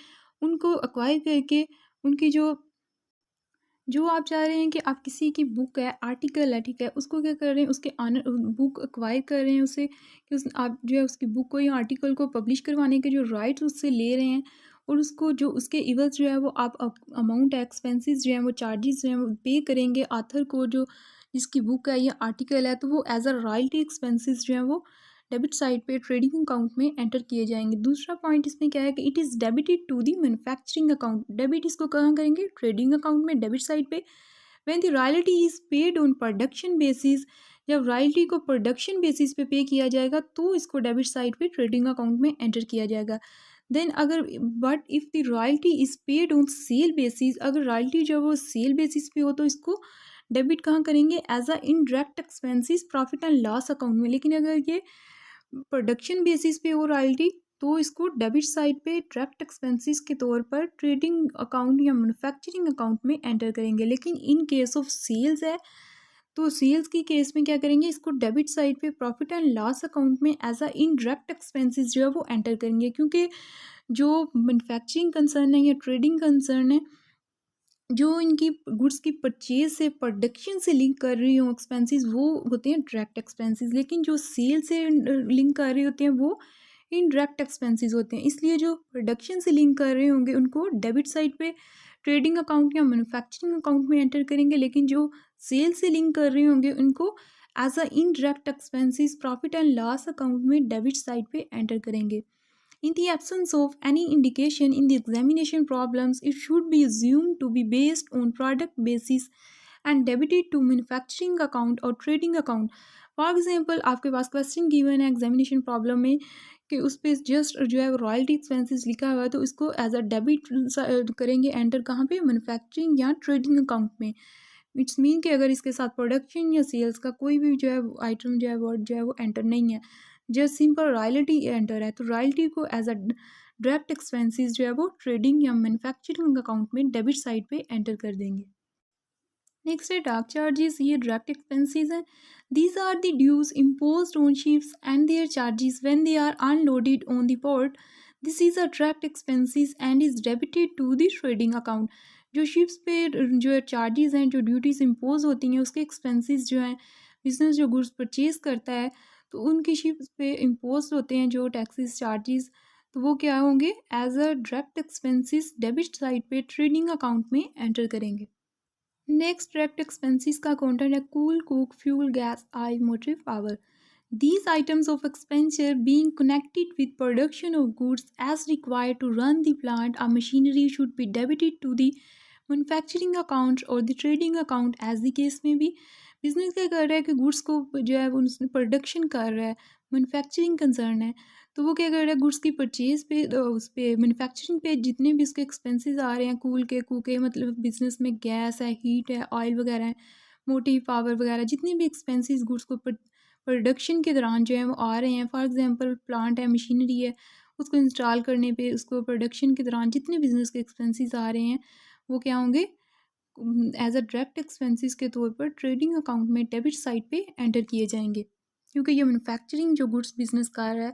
उनको एक्वायर करके उनकी जो आप चाह रहे हैं कि आप किसी की बुक है, आर्टिकल है, ठीक है, उसको क्या कर रहे हैं, उसके ऑनर बुक एक्वायर कर रहे हैं उससे, कि उस आप जो है उसकी बुक को या आर्टिकल को पब्लिश करवाने के जो राइट्स उससे ले रहे हैं, और उसको जो उसके इवज़ जो है वो आप अमाउंट है, एक्सपेंसेस जो हैं वो, चार्जेस जो हैं वो पे करेंगे आथर को, जो जिसकी बुक है या आर्टिकल है, तो वो एज अ रॉयल्टी एक्सपेंसेस जो हैं वो डेबिट साइड पे ट्रेडिंग अकाउंट में एंटर किए जाएंगे। दूसरा पॉइंट इसमें क्या है कि it is debited to the manufacturing account. Debit इसको कहाँ करेंगे, ट्रेडिंग अकाउंट में डेबिट साइड पे। When the royalty is paid on production basis, जब रॉयल्टी को प्रोडक्शन बेसिस पे किया जाएगा तो इसको डेबिट साइड पे ट्रेडिंग अकाउंट में एंटर किया जाएगा। देन अगर, but if the royalty is paid on sale basis, अगर रॉयल्टी जो वो सेल बेसिस पे हो तो इसको डेबिट कहाँ करेंगे, as a indirect expenses profit and loss account में। लेकिन अगर ये प्रोडक्शन बेसिस पे हो रॉयल्टी, तो इसको डेबिट साइड पे डायरेक्ट एक्सपेंसेस के तौर पर ट्रेडिंग अकाउंट या मैन्युफैक्चरिंग अकाउंट में एंटर करेंगे। लेकिन इन केस ऑफ सेल्स है, तो सेल्स की केस में क्या करेंगे, इसको डेबिट साइड पे प्रॉफिट एंड लॉस अकाउंट में एज अ इनडायरेक्ट एक्सपेंसेस जो है वो एंटर करेंगे। क्योंकि जो मैन्युफैक्चरिंग कंसर्न है या ट्रेडिंग कंसर्न है, जो इनकी गुड्स की परचेज से, प्रोडक्शन से लिंक कर रही हो एक्सपेंसेस, वो होते हैं डायरेक्ट एक्सपेंसेस। लेकिन जो सेल से लिंक कर रहे होते हैं वो इनडायरेक्ट एक्सपेंसेस होते हैं। इसलिए जो प्रोडक्शन से लिंक कर रहे होंगे उनको डेबिट साइड पे ट्रेडिंग अकाउंट या मैन्युफैक्चरिंग अकाउंट में एंटर करेंगे। लेकिन जो सेल से लिंक कर रहे होंगे उनको as a indirect expenses profit and loss account में डेबिट साइड पे एंटर करेंगे। In the absence of any indication in the examination problems, it should be assumed to be based on product basis and debited to manufacturing account or trading account. For example, आपके पास question given है examination problem में कि उस पर just जो है royalty expenses लिखा हुआ है, तो इसको एज अ डेबिट करेंगे एंटर कहाँ पे, मैन्युफैक्चरिंग या ट्रेडिंग अकाउंट में। इट्स मीन कि अगर इसके साथ प्रोडक्शन या सेल्स का कोई भी जो है आइटम जो है वर्ड जो है वो एंटर नहीं है, जस्ट सिंपल रॉयल्टी एंटर है, तो रॉयल्टी को एज अ डायरेक्ट एक्सपेंसेस जो है वो ट्रेडिंग या मैन्युफैक्चरिंग अकाउंट में डेबिट साइड पे एंटर कर देंगे। नेक्स्ट है डार्क चार्जेस, ये डायरेक्ट एक्सपेंसेस हैं। These are the dues imposed on ships and their charges when they are unloaded on the port. This is a direct expenses and is debited to the trading account. जो ships पे जो है charges हैं, जो duties impose होती हैं, उसके expenses जो हैं, बिजनेस जो गुड्स परचेज करता है तो उनकी शिप्स पे इम्पोज होते हैं जो टैक्सेस चार्जेस, तो वो क्या होंगे, as a direct expenses debit side पे ट्रेडिंग अकाउंट में एंटर करेंगे। नेक्स्ट डायरेक्ट एक्सपेंसेस का अकाउंटेंट है coal, coke, fuel, gas, oil, motive, power. These items of expenditure being connected with production of goods as required to run the plant or machinery should be debited to the manufacturing account or the trading account as the case may be. Business क्या कर रहा है कि goods को जो है वो production कर रहा है, मैन्युफैक्चरिंग कंसर्न है, तो वो क्या कर रहा है, गुड्स की परचेज़ पे उस पे मैन्युफैक्चरिंग पे जितने भी उसके एक्सपेंसेस आ रहे हैं, कूल के, कूके, मतलब बिज़नेस में गैस है, हीट है, ऑयल वगैरह है, मोटिव पावर वगैरह, जितने भी एक्सपेंसेस गुड्स को प्रोडक्शन के दौरान जो है वो आ रहे हैं। फॉर एग्जांपल प्लांट है, मशीनरी है, उसको इंस्टॉल करने पे, उसको प्रोडक्शन के दौरान जितने बिज़नेस के एक्सपेंसेस आ रहे हैं, वो क्या होंगे, एज अ डायरेक्ट एक्सपेंसेस के तौर पर ट्रेडिंग अकाउंट में डेबिट साइड पे एंटर किए जाएंगे, क्योंकि ये मैन्युफैक्चरिंग जो गुड्स बिजनेस कर रहा है,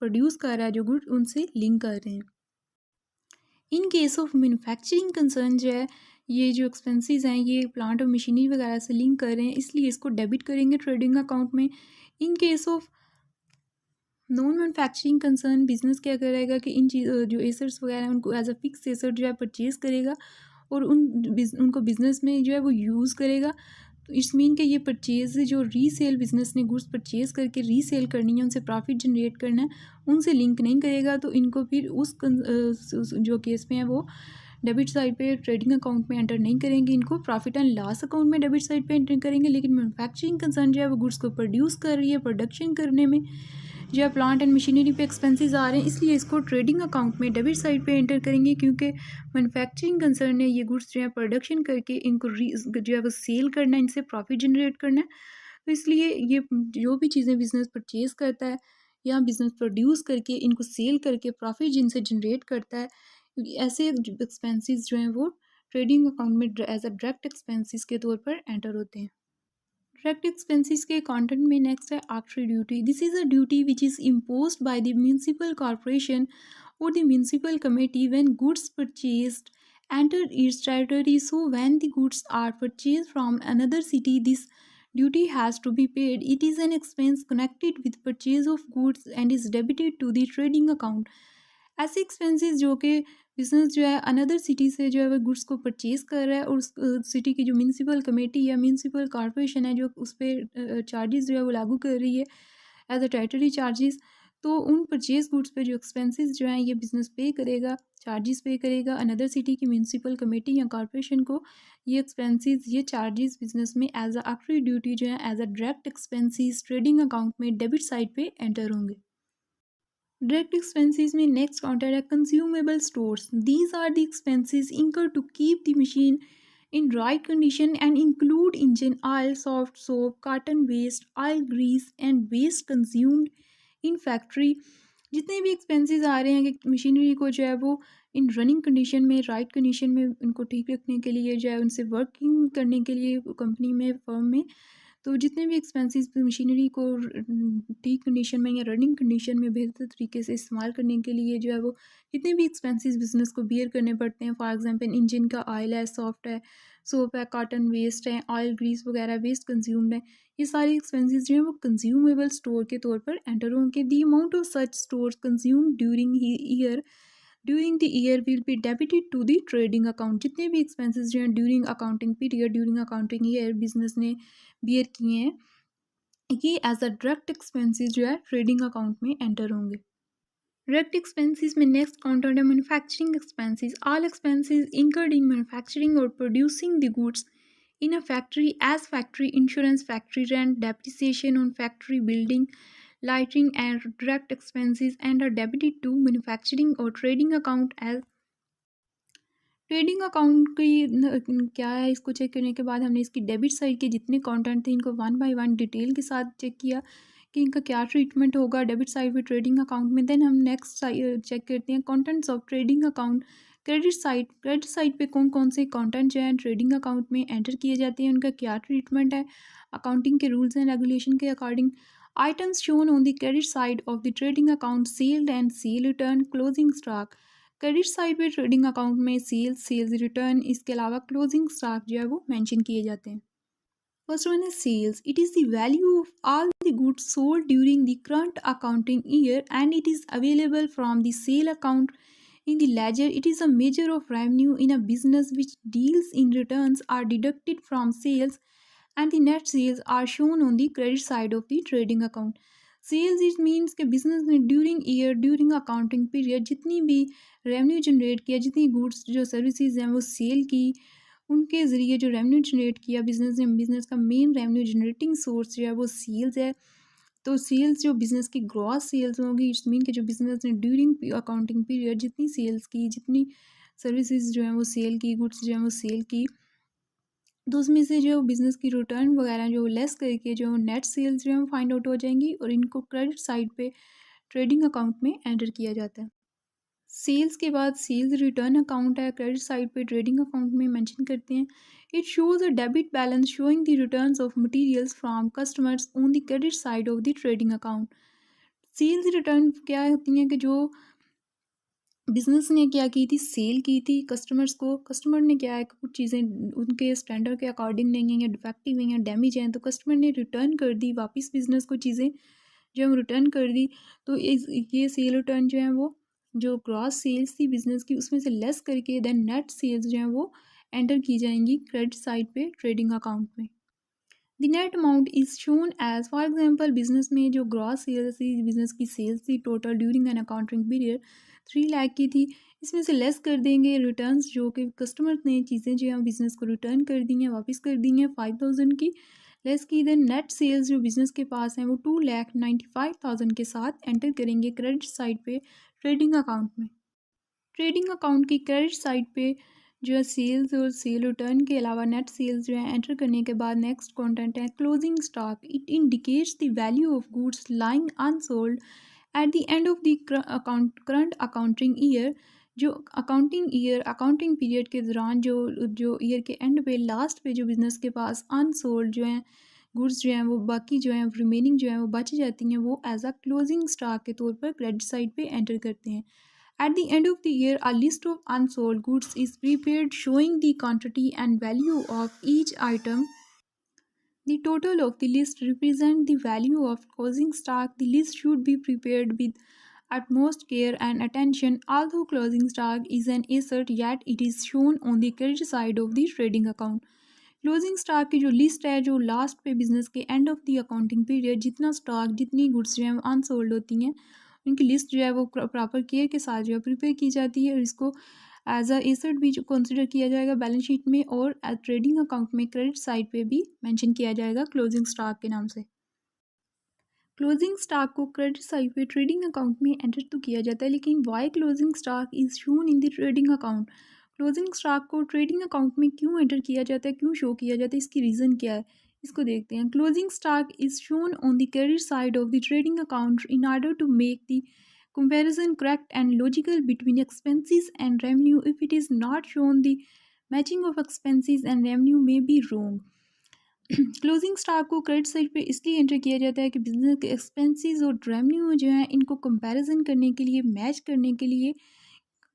प्रोड्यूस कर रहा है जो गुड, उनसे लिंक कर रहे हैं। In case of manufacturing concern जो है, ये जो एक्सपेंसेस हैं ये प्लांट और मशीनरी वगैरह से लिंक कर रहे हैं, इसलिए इसको डेबिट करेंगे ट्रेडिंग अकाउंट में। In case of non manufacturing concern, business क्या करेगा कि इन चीज़ जो एसेट्स वगैरह हैं उनको एज अ फिक्स एसेट जो है परचेज करेगा और उनको बिज़नेस में जो है वो यूज़ करेगा। तो इट्स मीन कि ये परचेज़ जो रीसेल बिज़नेस ने गुड्स परचेज़ करके रीसेल करनी है, उनसे प्रॉफिट जनरेट करना है, उनसे लिंक नहीं करेगा। तो इनको फिर जो केस में है वो डेबिट साइड पे ट्रेडिंग अकाउंट में एंटर नहीं करेंगे, इनको प्रॉफिट एंड लॉस अकाउंट में डेबिट साइड पे एंटर करेंगे। लेकिन मैन्युफैक्चरिंग कंसर्न जो है वो गुड्स को प्रोड्यूस कर रही है, प्रोडक्शन करने में जो है प्लांट एंड मशीनरी पे एक्सपेंसेस आ रहे हैं, इसलिए इसको ट्रेडिंग अकाउंट में डेबिट साइड पे एंटर करेंगे, क्योंकि मैन्युफैक्चरिंग कंसर्न ने ये गुड्स जो है प्रोडक्शन करके इनको जो है वो सेल करना है, इनसे प्रॉफिट जनरेट करना है। तो इसलिए ये जो भी चीज़ें बिजनेस परचेज करता है या बिजनेस प्रोड्यूस करके इनको सेल करके प्रॉफिट जिनसे जनरेट करता है, ऐसे एक्सपेंसेस जो हैं वो ट्रेडिंग अकाउंट में एज अ डायरेक्ट एक्सपेंसेस के तौर पर एंटर होते हैं। डायरेक्ट एक्सपेंसेस के कंटेंट में नेक्स्ट है arbitrary duty. This is a duty which is imposed by the municipal corporation or the municipal committee when goods purchased enter its territory. So when the goods are purchased from another city, this duty has to be paid. It is an expense connected with purchase of goods and is debited to the trading account. ऐसे expenses जो कि business जो है another city से जो है वो goods को परचेज कर रहा है और उस सिटी की जो म्यूनसिपल कमेटी या म्यूनसिपल कॉर्पोरेशन है जो उस पर चार्जेस जो है वो लागू कर रही है एज अ टेरिटरी चार्जेस, तो उन परचेज गुड्स पे जो एक्सपेंसेस जो हैं ये बिज़नेस पे करेगा, चार्जेस पे करेगा अनदर सिटी की म्यूनसिपल कमेटी या कॉर्पोरेशन को। ये एक्सपेंसेस, ये चार्जेस बिजनेस में एज अ आखिरी ड्यूटी जो है as a direct expenses trading account में डेबिट साइड पे एंटर होंगे। डायरेक्ट एक्सपेंसेस में नेक्स्ट काउंटर है consumable stores. These are the expenses incur to keep the machine in right condition and include engine oil, soft soap, cotton waste, oil grease and waste consumed in factory. जितने भी expenses आ रहे हैं कि machinery को जो है वो इन running condition में, राइट कंडीशन में उनको ठीक रखने के लिए जो है उनसे वर्किंग करने के लिए कंपनी में, फर्म में, तो जितने भी एक्सपेंसेस मशीनरी को ठीक कंडीशन में या रनिंग कंडीशन में बेहतर तरीके से इस्तेमाल करने के लिए जो है वो जितने भी एक्सपेंसेस बिजनेस को बियर करने पड़ते हैं, फॉर एग्जांपल इंजन का ऑयल है, सॉफ्ट है, सोप है, कॉटन वेस्ट है, ऑयल ग्रीस वगैरह वेस्ट कंज्यूम्ड है, ये सारी एक्सपेंसेस जो है वो कंज्यूमेबल स्टोर के तौर पर एंटर होंगे। The amount of such stores consume during the year will be debited to the trading account. जितने भी एक्सपेंसेस जो हैं during accounting period, during accounting year business ने बियर किए हैं, ये एज अ डायरेक्ट एक्सपेंसेस जो है ट्रेडिंग अकाउंट में एंटर होंगे। डायरेक्ट एक्सपेंसेस में नेक्स्ट काउंटर है manufacturing expenses. All expenses incurred in manufacturing और producing the goods in a factory as factory insurance, factory rent, depreciation on factory building, lighting and direct expenses and are debited to manufacturing or trading account as trading account की क्या है, इसको check करने के बाद हमने इसकी debit side के जितने कंटेंट थे इनको वन बाय वन डिटेल के साथ चेक किया कि इनका क्या ट्रीटमेंट होगा डेबिट साइड पे ट्रेडिंग अकाउंट में। देन हम नेक्स्ट चेक करते हैं contents of trading account. Credit side पे कौन कौन से कंटेंट जो हैं ट्रेडिंग अकाउंट में एंटर किए जाते हैं, उनका क्या ट्रीटमेंट है अकाउंटिंग के रूल्स एंड रेगुलेशन के according. Items shown on the credit side of the trading account cell and cell return, closing stock. Credit side पे ट्रेडिंग अकाउंट में सेल्स रिटर्न, इसके अलावा क्लोजिंग स्टॉक जो है वो मेंशन किए जाते हैं। फर्स्ट वन है sales. It is the value of all the goods sold during the current accounting year and it is available from the sale account in the ledger. It is a measure of revenue in a business which deals in returns are deducted from sales and the net sales are shown on the credit side of the trading account. Sales it means कि business ने during accounting period जितनी भी revenue generate किया, जितनी goods जो services हैं वो sale की, उनके ज़रिए जो revenue generate किया बिजनेस ने, बिजनेस का मेन revenue generating source जो है वो sales है। तो सेल्स जो बिज़नेस की ग्रॉस सेल्स होगी, इट्स मीन कि जो बिज़नेस ने ड्यूरिंग अकाउंटिंग पीरियड जितनी सेल्स की, जितनी सर्विसेज जो हैं वो सेल की, गुड्स जो हैं वो सेल की, तो उसमें से जो बिज़नेस की रिटर्न वगैरह जो लेस करके जो नेट सेल्स जो हैं वो फाइंड आउट हो जाएंगी और इनको क्रेडिट साइड पे ट्रेडिंग अकाउंट में एंटर किया जाता है। सेल्स के बाद सेल्स रिटर्न अकाउंट है, क्रेडिट साइड पे ट्रेडिंग अकाउंट में मेंशन करते हैं। It shows a debit balance showing the returns of materials from customers on the credit side of the trading account. Sales return क्या होती हैं कि जो बिजनेस ने क्या की थी, सेल की थी कस्टमर्स को, कस्टमर ने क्या है कि कुछ चीज़ें उनके स्टैंडर्ड के अकॉर्डिंग नहीं है या डिफेक्टिव हैं या डैमेज हैं, तो कस्टमर ने रिटर्न कर दी वापस बिजनेस को चीज़ें जो हम रिटर्न कर दी। तो ये सेल रिटर्न जो है वो जो ग्रॉस सेल्स थी बिजनेस की उसमें से लेस करके देन नेट सेल्स जो है वो एंटर की जाएंगी क्रेडिट साइड पे ट्रेडिंग अकाउंट में। The net amount is shown as, for example business में जो ग्रॉस सेल्स थी, बिजनेस की सेल्स थी total during an accounting period 3 lakh की थी। इसमें से लेस कर देंगे रिटर्न्स जो कि कस्टमर ने चीज़ें जो है बिजनेस को रिटर्न कर दी हैं, वापस कर दी हैं 5,000 की लेस की। देन नेट सेल्स जो बिजनेस के पास हैं वो 2,95,000 के साथ एंटर करेंगे क्रेडिट साइड पे ट्रेडिंग अकाउंट में। ट्रेडिंग अकाउंट की क्रेडिट साइड पे जो है सेल्स और सेल रिटर्न के अलावा नेट सेल्स जो है एंटर करने के बाद नेक्स्ट कंटेंट है closing stock. It indicates the value of goods lying unsold eight the end of the current accounting year. जो अकाउंटिंग पीरियड के दौरान जो ईयर के एंड पे लास्ट पे जो बिजनेस के पास अनसोल्ड जो हैं गुड्स जो हैं वो बाकी जो हैं रिमेनिंग जो हैं वो बच जाती हैं, वो एज अ क्लोजिंग स्टॉक के तौर पर क्रेडिट साइड पे एंटर करते हैं। At the end of the year, a list of unsold goods is prepared showing the quantity and value of each item. The total of the list represents the value of closing stock. The list should be prepared with utmost care and attention. Although closing stock is an asset, yet it is shown on the credit side of the trading account. Closing stock की जो list है जो last पे business के and of the accounting period जितना stock जितनी goods जो है अनसोल्ड होती हैं उनकी लिस्ट जो है वो प्रॉपर केयर के साथ जो है प्रिपेयर की जाती है और इसको एज अ एसेट भी कंसिडर किया जाएगा बैलेंस शीट में और ट्रेडिंग अकाउंट में क्रेडिट साइड पे भी मेंशन किया जाएगा क्लोजिंग स्टॉक के नाम से। क्लोजिंग स्टॉक को क्रेडिट साइड पे ट्रेडिंग अकाउंट में एंटर तो किया जाता है, लेकिन why closing stock is shown in the trading account. Closing stock को ट्रेडिंग अकाउंट में क्यों एंटर किया जाता है, क्यों शो किया जाता है, इसकी रीज़न क्या है, इसको देखते हैं। Closing stock is shown on the credit side of the trading account in order to make the comparison correct and logical between expenses and revenue. If it is not shown, the matching of expenses and revenue may be wrong. Closing stock को credit side पे इसलिए enter किया जाता है कि business के expenses और revenue जो है इनको कंपैरिजन करने के लिए, मैच करने के लिए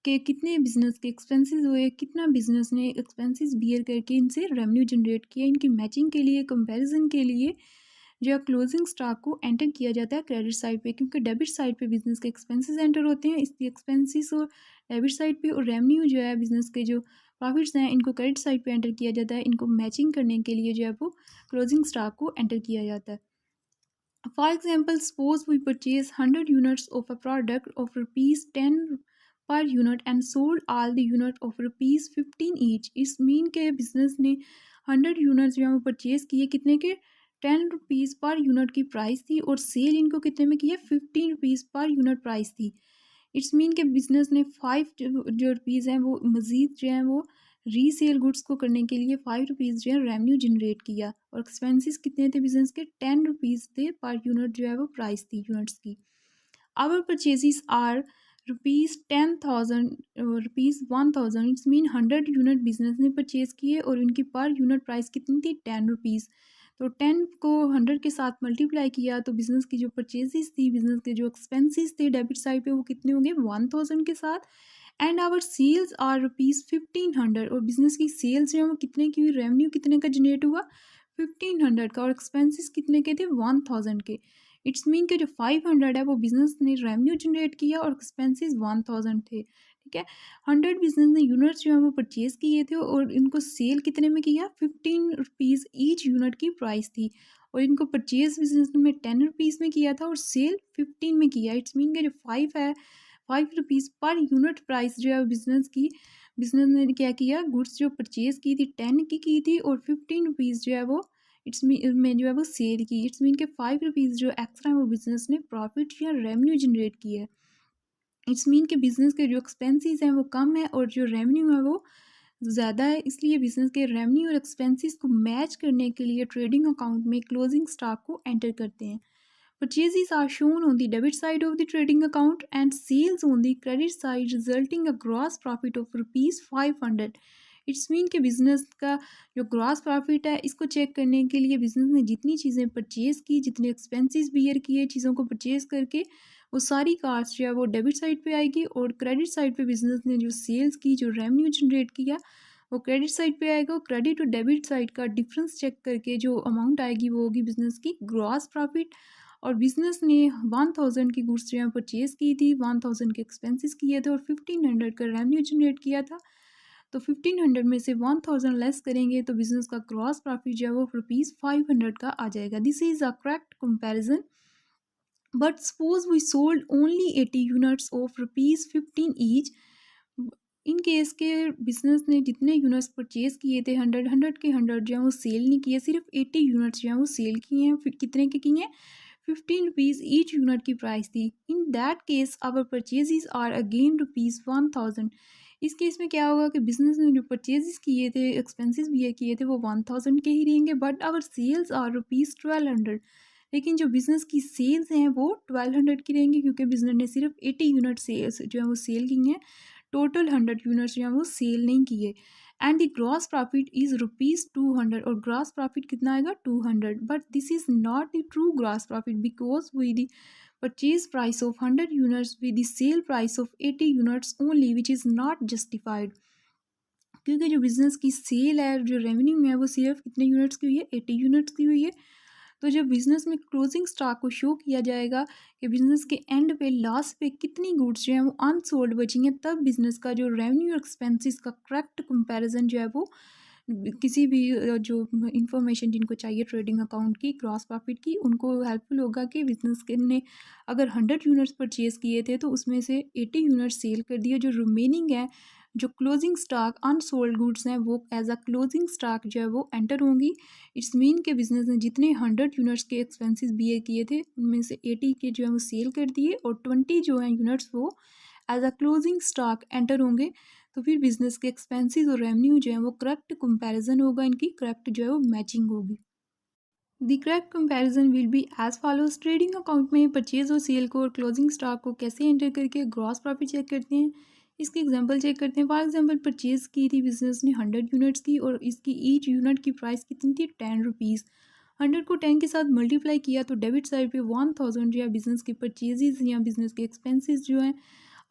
कि कितने बिजनेस के एक्सपेंसेस हुए, कितना बिजनेस ने एक्सपेंसेस बियर करके इनसे रेवेन्यू जनरेट किया, इनकी मैचिंग के लिए, कंपैरिजन के लिए जो है क्लोजिंग स्टॉक को एंटर किया जाता है क्रेडिट साइड पे। क्योंकि डेबिट साइड पे बिजनेस के एक्सपेंसेस एंटर होते हैं, इसलिए एक्सपेंसेस और डेबिट साइड पे और रेवेन्यू जो है बिजनेस के जो प्रॉफिट्स हैं इनको क्रेडिट साइड पे एंटर किया जाता है। इनको मैचिंग करने के लिए जो है वो क्लोजिंग स्टॉक को एंटर किया जाता है। For example, suppose we purchase 100 units of a product of rupees 10 per unit and sold all the units of rupees 15 each. इस मीन के बिजनेस ने 100 यूनिट्स जो है वो परचेज किए, कितने के 10 रुपीज़ पर यूनिट की प्राइस थी और सेल इनको कितने में किया 15 रुपीज़ पर यूनिट प्राइस थी। इट्स मीन के बिजनेस ने 5 जो रुपीज़ हैं वो मज़ीद जो है वो रीसेल गुड्स को करने के लिए 5 रुपीज़ जो है रेवेन्यू जनरेट किया और एक्सपेंसेस कितने थे बिजनेस के 10 रुपीज़ थे पर यूनिट जो है वो प्राइस थी यूनिट्स की। Our purchases are rupees 10,000 rupees 1,000। It's mean 100 unit business ने परचेज किए और उनकी पर यूनिट प्राइस कितनी थी 10 रुपीज़। तो 10 को 100 के साथ मल्टीप्लाई किया तो बिजनेस की जो परचेजेस थी, बिजनेस के जो एक्सपेंसेस थे डेबिट साइड पे वो कितने होंगे 1,000 के साथ। And our sales are rupees 1,500 और बिजनेस की सेल्स जो है वो कितने की हुई, रेवेन्यू कितने का जनरेट हुआ 1,500 का और एक्सपेंसेस कितने के थे 1,000 के। इट्स मीन के जो 500 है वो बिजनेस ने रेवेन्यू जनरेट किया और एक्सपेंसेस 1,000 थे। ठीक है, 100 बिजनेस ने यूनिट्स जो है वो परचेज किए थे और इनको सेल कितने में किया 15 रुपीज़ ईच यूनिट की प्राइस थी और इनको परचेज बिजनेस में 10 रुपीज़ में किया था और सेल 15 में किया। इट्स मीन के जो 5 है 5 रुपीज़ पर यूनिट प्राइस जो है बिजनेस ने क्या किया, गुड्स जो परचेज की थी 10 की थी और 15 रुपीज़ जो है वो इट्स मीन में जो है वो सेल की, इट्स मीन के 5 रुपीज़ जो एक्स्ट्रा है वो बिज़नेस ने प्रॉफिट या रेवेन्यू जनरेट किया है। इट्स मीन के बिज़नेस के जो एक्सपेंसेस हैं वो कम है और जो रेवेन्यू है वो ज़्यादा है, इसलिए बिज़नेस के रेवेन्यू और एक्सपेंसेस को मैच करने के लिए ट्रेडिंग अकाउंट में क्लोजिंग स्टॉक को एंटर करते हैं। Purchases are shown on the debit side of the trading account and sales on the credit side, resulting a gross profit of rupees 500. It's mean के business का जो gross profit है इसको check करने के लिए बिज़नेस ने जितनी चीज़ें परचेज़ की, जितने एक्सपेंसेस बियर किए चीज़ों को परचेज़ करके, वो सारी कास्ट जो है वो डेबिट साइड पे आएगी और क्रेडिट साइड पे बिज़नेस ने जो सेल्स की, जो रेवेन्यू जनरेट किया वो क्रेडिट साइड पे आएगा। क्रेडिट और डेबिट साइड का डिफरेंस चेक करके जो अमाउंट आएगी वो होगी बिज़नेस की ग्रॉस प्रॉफिट। और बिज़नेस ने 1000 की गुड्स जो है परचेज़ की थी, 1000 के एक्सपेंसेस किए थे और 1500 का रेवेन्यू जनरेट किया था। तो 1500 में से 1000 लेस करेंगे तो बिज़नेस का ग्रॉस प्रॉफिट जो है वो ₹500 का आ जाएगा। This is a correct comparison. But suppose we sold only 80 units of ₹15 each. In case के बिज़नेस ने जितने यूनिट्स परचेज़ किए थे 100 के 100 जो है वो सेल नहीं किए, सिर्फ 80 यूनिट्स जो है वो सेल किए हैं। फिर कितने के किए हैं? 15 रुपीज़ ईच यूनिट की प्राइस थी। In that case our purchases are again ₹1000। इस केस में क्या होगा कि बिजनेस ने जो परचेजेस किए थे, एक्सपेंसेस भी किए थे वो 1000 के ही रहेंगे, बट आवर सेल्स आर ₹1200। लेकिन जो बिज़नेस की सेल्स हैं वो 1200 की रहेंगी क्योंकि बिज़नेस ने सिर्फ 80 यूनिट सेल्स जो है वो सेल की हैं, टोटल 100 यूनिट्स जो हैं वो सेल नहीं किए। And the gross profit is ₹200 और ग्रॉस प्रॉफिट कितना आएगा? 200। But this is not the true gross profit because with the purchase price of 100 units with the sale price of 80 units only which is not justified. क्योंकि जो business की cell है, जो revenue है वो सिर्फ कितने यूनिट्स की हुई है? 80 यूनिट्स की हुई है। तो जब बिज़नेस में क्लोजिंग स्टॉक को शो किया जाएगा कि बिज़नेस के एंड पे लास्ट पे कितनी गुड्स जो हैं वो अनसोल्ड बची हैं, तब बिज़नेस का जो रेवेन्यू एक्सपेंसेस का करेक्ट कंपैरिजन जो है वो किसी भी जो इंफॉर्मेशन जिनको चाहिए ट्रेडिंग अकाउंट की, ग्रॉस प्रॉफिट की, उनको हेल्पफुल होगा कि बिज़नेस के ने अगर 100 यूनिट्स परचेज़ किए थे तो उसमें से 80 यूनिट्स सेल कर दिए, जो रिमेनिंग है जो क्लोजिंग स्टॉक अनसोल्ड गुड्स हैं वो एज अ क्लोजिंग स्टॉक जो है वो एंटर होंगी। इट्स मीन के बिज़नेस ने जितने 100 यूनिट्स के एक्सपेंसेस बियर किए थे उनमें से 80 के जो है वो सेल कर दिए और 20 जो है यूनिट्स वो as a closing stock enter होंगे। तो फिर बिज़नेस के एक्सपेंसेस और रेवेन्यू जो है वो करेक्ट कंपैरिजन होगा, इनकी करेक्ट जो है वो मैचिंग होगी। The correct comparison will be as follows. Trading account में परचेज और सेल को और क्लोजिंग स्टॉक को कैसे एंटर करके ग्रॉस प्रॉफिट चेक करते हैं, इसकी एग्जांपल चेक करते हैं। फॉर एग्जांपल परचेज की थी बिजनेस ने 100 यूनिट्स की और इसकी ईच यूनिट की प्राइस कितनी थी? 10 रुपीज़। 100 को 10 के साथ मल्टीप्लाई किया तो डेबिट साइड पे 1000 जो है बिज़नेस के परचेजेस या बिज़नेस के एक्सपेंसेस जो हैं,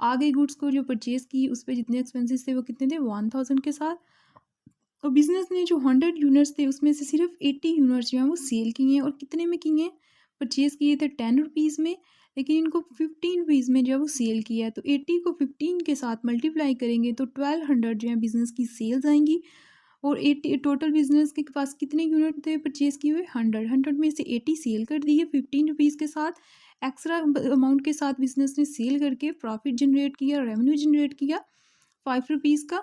आगे गुड्स को जो परचेज़ की उस पर जितने एक्सपेंसेस थे वो कितने थे? 1000 के साथ। और बिज़नेस ने जो 100 यूनिट्स थे उसमें से सिर्फ 80 यूनिट्स जो हैं वो सेल किए हैं और कितने में किए हैं? परचेज़ किए थे 10 रुपीज़ में, लेकिन इनको 15 रुपीज़ में जो है वो सेल किया है। तो 80 को 15 के साथ मल्टीप्लाई करेंगे तो 1200 जो है बिज़नेस की सेल्स आएंगी। और 80 टोटल बिज़नेस के पास कितने यूनिट थे परचेज़ किए हुए? 100। 100 में से 80 सेल कर दिए 15 रुपीज़ के साथ। एक्स्ट्रा अमाउंट के साथ बिज़नेस ने सेल करके प्रॉफिट जनरेट किया, रेवेन्यू जनरेट किया 5 रुपीज़ का।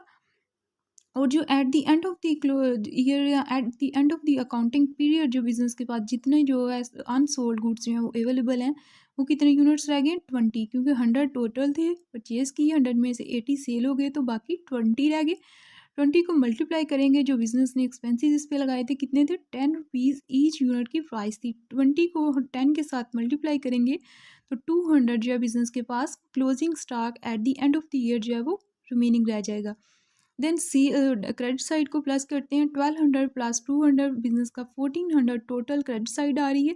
और जो at the end of the year या at the end of the accounting period जो बिज़नेस के पास जितने जो है अनसोल्ड गुड्स जो हैं वो अवेलेबल हैं, वो कितने यूनिट्स रह गए? 20। क्योंकि 100 टोटल थे परचेज़ किए, 100 में से 80 सेल हो गए तो बाकी 20 रह गए। 20 को मल्टीप्लाई करेंगे, जो बिज़नेस ने एक्सपेंसेस इस पे लगाए थे कितने थे? 10 रुपीज़ ईच यूनिट की प्राइस थी। 20 को 10 के साथ मल्टीप्लाई करेंगे तो 200 जो है बिज़नेस के पास closing stock at the end of the year जो है वो रिमेनिंग रह जाएगा। देन सी क्रेडिट साइड को प्लस करते हैं, 1200 प्लस 200 बिजनेस का 1400 टोटल क्रेडिट साइड आ रही है।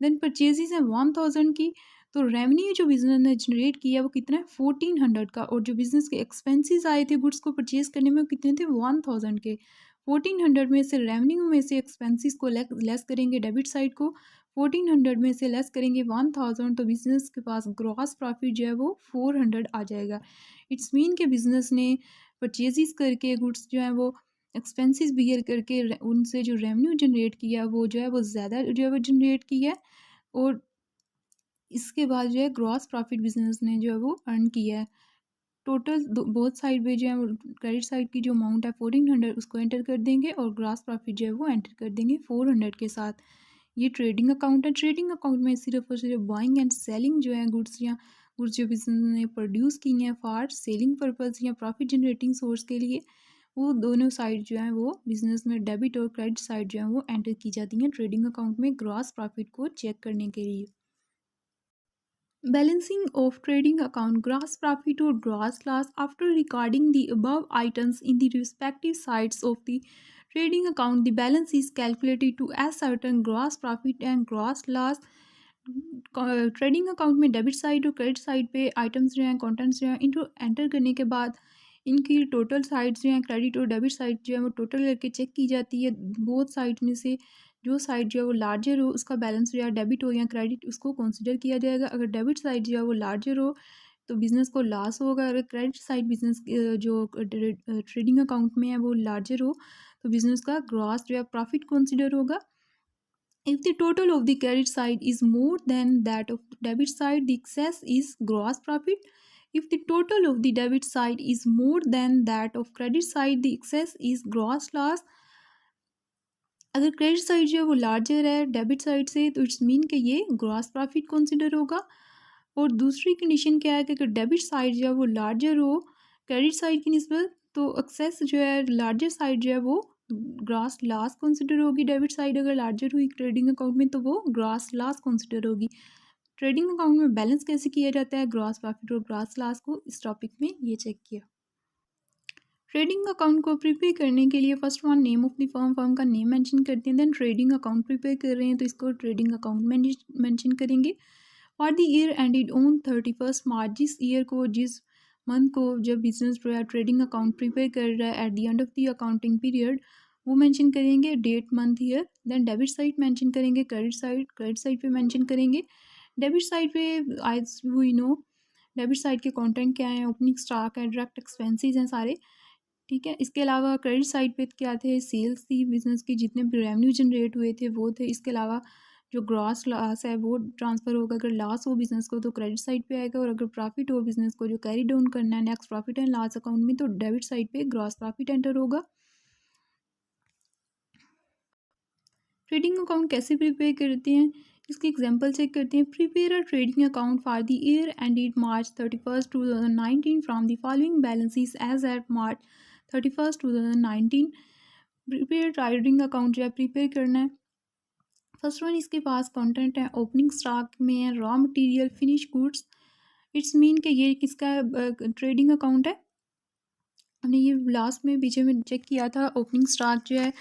देन परचेजेस है 1000 की, तो रेवेन्यू जो बिजनेस ने जनरेट किया वो कितना है? 1400 का। और जो बिजनेस के एक्सपेंसेस आए थे गुड्स को परचेज करने में वो कितने थे? 1000 के। 1400 में से रेवेन्यू में से एक्सपेंसेस को लेस करेंगे, डेबिट साइड को 1400 में से लेस करेंगे 1000, तो बिजनेस के पास ग्रॉस प्रॉफिट जो है वो 400 आ जाएगा। इट्स मीन के बिजनेस ने परचेजेस करके गुड्स जो है वो एक्सपेंसेस बियर करके उनसे जो रेवेन्यू जनरेट किया वो जो है वो ज़्यादा जो है वो जनरेट किया। और इसके बाद जो है ग्रॉस प्रॉफिट बिजनेस ने जो है वो अर्न किया है। टोटल बोथ साइड पे जो है वो क्रेडिट साइड की जो अमाउंट है 1400 उसको एंटर कर देंगे और ग्रॉस प्रॉफिट जो है वो एंटर कर देंगे 400 के साथ। ये ट्रेडिंग अकाउंट है। ट्रेडिंग अकाउंट में सिर्फ और सिर्फ बाइंग एंड सेलिंग जो है गुड्स जो बिजनेस ने प्रोड्यूस की हैं फॉर सेलिंग पर्पज़ या प्रॉफिट जनरेटिंग सोर्स के लिए, वो दोनों साइड जो है वो बिजनेस में डेबिट और क्रेडिट साइड जो है वो एंटर की जाती हैं ट्रेडिंग अकाउंट में ग्रॉस प्रॉफिट को चेक करने के लिए। Balancing of trading account gross profit or gross loss. After recording the above items in the respective sides of the trading account, the balance is calculated to ascertain gross profit and gross loss. Trading account में debit side और credit side पे items जो हैं contents जो हैं इनको enter करने के बाद इनकी टोटल साइड्स जो हैं क्रेडिट और डेबिट साइड जो है वो टोटल करके चेक की जाती है। बोथ साइड में से जो साइड जो है वो लार्जर हो उसका बैलेंस जो है डेबिट हो या क्रेडिट उसको कंसिडर किया जाएगा। अगर डेबिट साइड जो है वो लार्जर हो तो बिज़नेस को लॉस होगा। अगर क्रेडिट साइड बिजनेस जो ट्रेडिंग अकाउंट में है वो लार्जर हो तो बिज़नेस का ग्रॉस जो है प्रॉफिट कंसिडर होगा। If the total of the credit side is more than that of debit side, the excess is gross profit. If the total of the debit side is more than that of credit side, the excess is gross loss. अगर credit side जो है वो larger है debit side से तो it's mean कि ये gross profit consider होगा। और दूसरी कंडीशन क्या है कि अगर डेबिट साइड जो है वो लार्जर हो क्रेडिट साइड की निस्बत तो एक्सेस जो है लार्जर साइड जो है वो ग्रॉस लॉस कंसिडर होगी। डेबिट साइड अगर लार्जर हुई ट्रेडिंग अकाउंट में तो वो ग्रॉस लॉस कंसिडर होगी। ट्रेडिंग अकाउंट में बैलेंस कैसे किया जाता है ग्रॉस प्रॉफिट और ग्रॉस लॉस को, इस टॉपिक में ये चेक किया। ट्रेडिंग अकाउंट को प्रिपेयर करने के लिए first one name of the firm, firm का नेम मेंशन करते हैं। देन ट्रेडिंग अकाउंट प्रिपेयर कर रहे हैं तो इसको ट्रेडिंग अकाउंट मेंशन करेंगे। और द ईयर एंडेड ऑन 31 मार्च, जिस ईयर को जिस मंथ को जब बिजनेस जो है ट्रेडिंग अकाउंट प्रिपेयर कर रहा है at the end of the accounting period वो मेंशन करेंगे। Date month year. Then debit side mention करेंगे। क्रेडिट साइड पे मेंशन करेंगे। डेबिट साइड पे आज वी नो डेबिट साइड के कंटेंट क्या है, ओपनिंग स्टॉक है, डायरेक्ट एक्सपेंसेस हैं सारे, ठीक है। इसके अलावा क्रेडिट साइड पे क्या थे, सेल्स थी, बिजनेस के जितने भी रेवेन्यू जनरेट हुए थे वो थे। इसके अलावा जो ग्रॉस लॉस है वो ट्रांसफ़र होगा। अगर लॉस हो बिजनेस को तो क्रेडिट साइड पे आएगा और अगर प्रॉफिट हो बिजनेस को जो कैरी डाउन करना है next profit and loss account में तो डेबिट साइड पे ग्रॉस प्रॉफिट एंटर होगा। ट्रेडिंग अकाउंट कैसे प्रिपेयर करते हैं इसकी एग्जांपल चेक करते हैं। Prepare a trading account for the year ended March 31, 2019 from the following balances as at March 31, 2019। Prepare trading account जो है प्रिपेयर करना है। फर्स्ट वन इसके पास कंटेंट है, ओपनिंग स्टॉक में है raw material finish goods. It's mean कि ये किसका ट्रेडिंग अकाउंट है। हमने ये लास्ट में पीछे में चेक किया था। ओपनिंग स्टॉक जो है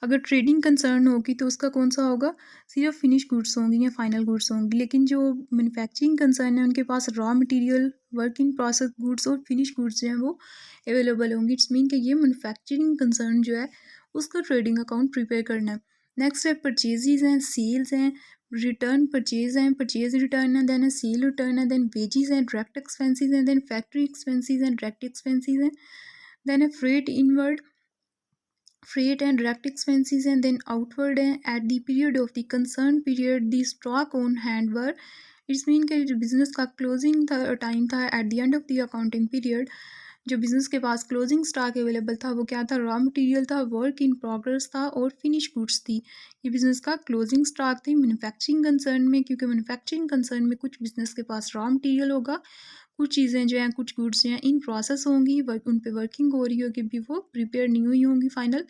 अगर ट्रेडिंग कंसर्न होगी तो उसका कौन सा होगा, सिर्फ फिनिश गुड्स होंगी या फाइनल गुड्स होंगी। लेकिन जो मैन्युफैक्चरिंग कंसर्न है उनके पास raw material, work in process goods और फिनिश गुड्स जो हैं वो अवेलेबल होंगी। इट्स मीन कि ये मैन्युफैक्चरिंग कंसर्न जो है उसका ट्रेडिंग अकाउंट प्रिपेयर करना है। नेक्स्ट है परचेजेज हैं, सेल्स हैं, रिटर्न परचेज हैं, परचेज रिटर्न है, देन सेल रिटर्न है, देन वेजेस हैं, डायरेक्ट एक्सपेंसेस हैं, देन फैक्ट्री एक्सपेंसेस हैं, डायरेक्ट एक्सपेंसेस हैं, then a freight inward, freight and direct expenses, and then outward and at the period of the concerned period the stock on hand were। It's mean कि जो business का closing था time था eight the end of the accounting period जो business के पास closing stock available था वो क्या था, रॉ मटेरियल था, वर्क इन प्रोग्रेस था और फिनिश गुड्स थी। ये बिज़नेस का क्लोजिंग स्टॉक थी मैन्युफैक्चरिंग कंसर्न में, क्योंकि मैन्युफैक्चरिंग कंसर्न में कुछ बिज़नेस के पास रॉ मटेरियल होगा, कुछ चीज़ें जो हैं कुछ गुड्स जो हैं इन प्रोसेस होंगी, उन पे वर्किंग हो रही होगी, भी वो प्रिपेयर नहीं हुई होंगी फाइनल।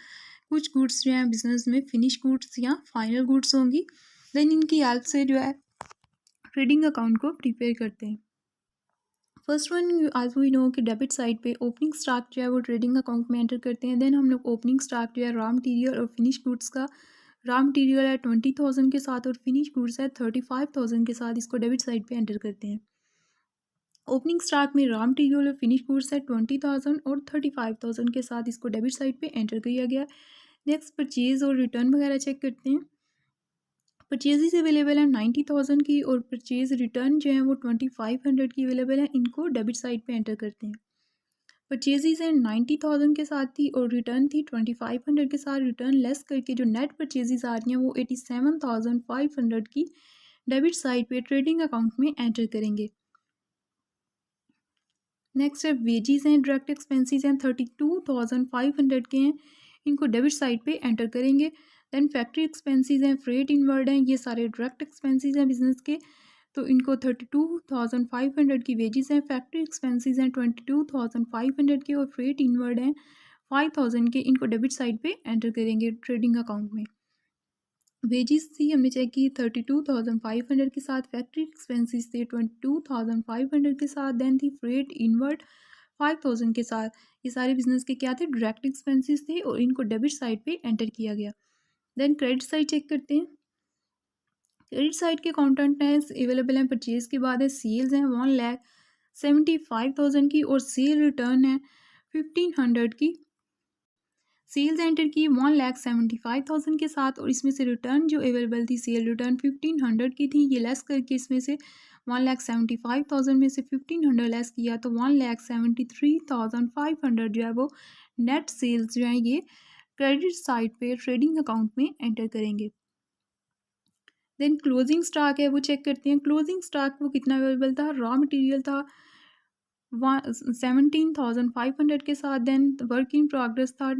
कुछ गुड्स जो हैं बिज़नेस में फिनिश गुड्स या फाइनल गुड्स होंगी। देन इनकी हेल्प से जो है ट्रेडिंग अकाउंट को प्रिपेयर करते हैं। फर्स्ट वन आज वी नो कि डेबिट साइड पे ओपनिंग स्टॉक जो है वो ट्रेडिंग अकाउंट में एंटर करते हैं। देन हम लोग ओपनिंग स्टॉक जो है रॉ मटेरियल और फिनिश गुड्स का, रॉ मटेरियल है 20,000 के साथ और फिनिश गुड्स है 35,000 के साथ, इसको डेबिट साइड पे एंटर करते हैं। ओपनिंग स्टॉक में रॉ मटेरियल और फिनिश गुड्स है 20,000 और 35,000 के साथ, इसको डेबिट साइड पे एंटर किया गया। नेक्स्ट परचेज और रिटर्न वगैरह चेक करते हैं। परचेजेस अवेलेबल है 90,000 की और परचेज रिटर्न जो है वो 2,500 की अवेलेबल है, इनको डेबिट साइड पे एंटर करते हैं। परचेजेस है 90,000 के साथ थी और रिटर्न थी 2,500 के साथ, रिटर्न लेस करके जो नेट परचेजेस आ रही हैं वो 87,500 की डेबिट साइड पे ट्रेडिंग अकाउंट में एंटर करेंगे। नेक्स्ट है वेजीज हैं, डायरेक्ट एक्सपेंसेस हैं 32,500 के हैं, इनको डेबिट साइड पे एंटर करेंगे। देन फैक्ट्री एक्सपेंसेस हैं, फ्रेट इनवर्ड हैं, ये सारे डायरेक्ट एक्सपेंसेस हैं बिजनेस के, तो इनको 32,500 की वेजेस हैं, फैक्ट्री एक्सपेंसेस हैं 22,500 के और फ्रेट इनवर्ड हैं 5,000 के, इनको डेबिट साइड पे एंटर करेंगे ट्रेडिंग अकाउंट में। वेजेस थी हमने चेक की 32,500 के साथ, फैक्ट्री एक्सपेंसेस थे 22,500 के साथ, देन थी फ्रेट इनवर्ड 5,000 के साथ। ये सारे बिजनेस के क्या थे, डायरेक्ट एक्सपेंसेस थे और इनको डेबिट साइड पे एंटर किया गया। देन क्रेडिट साइड चेक करते हैं। क्रेडिट साइड के अकाउंटेंट है अवेलेबल हैं, परचेज के बाद है, सेल्स हैं 1,75,000 की और सेल रिटर्न है 1,500 की। सेल्स एंटर की 1,75,000 के साथ और इसमें से रिटर्न जो अवेलेबल थी सेल रिटर्न 1,500 की थी, ये लेस करके इसमें से 1,75,000 में से 1,500 लेस किया तो 1,73,500 जो है वो नेट सेल्स जो है ये क्रेडिट साइड पे ट्रेडिंग अकाउंट में एंटर करेंगे। देन क्लोजिंग स्टॉक है वो चेक करते हैं। क्लोजिंग स्टॉक वो कितना अवेलेबल था, रॉ मटेरियल था 17,500 के साथ, देन वर्क इन प्रोग्रेस था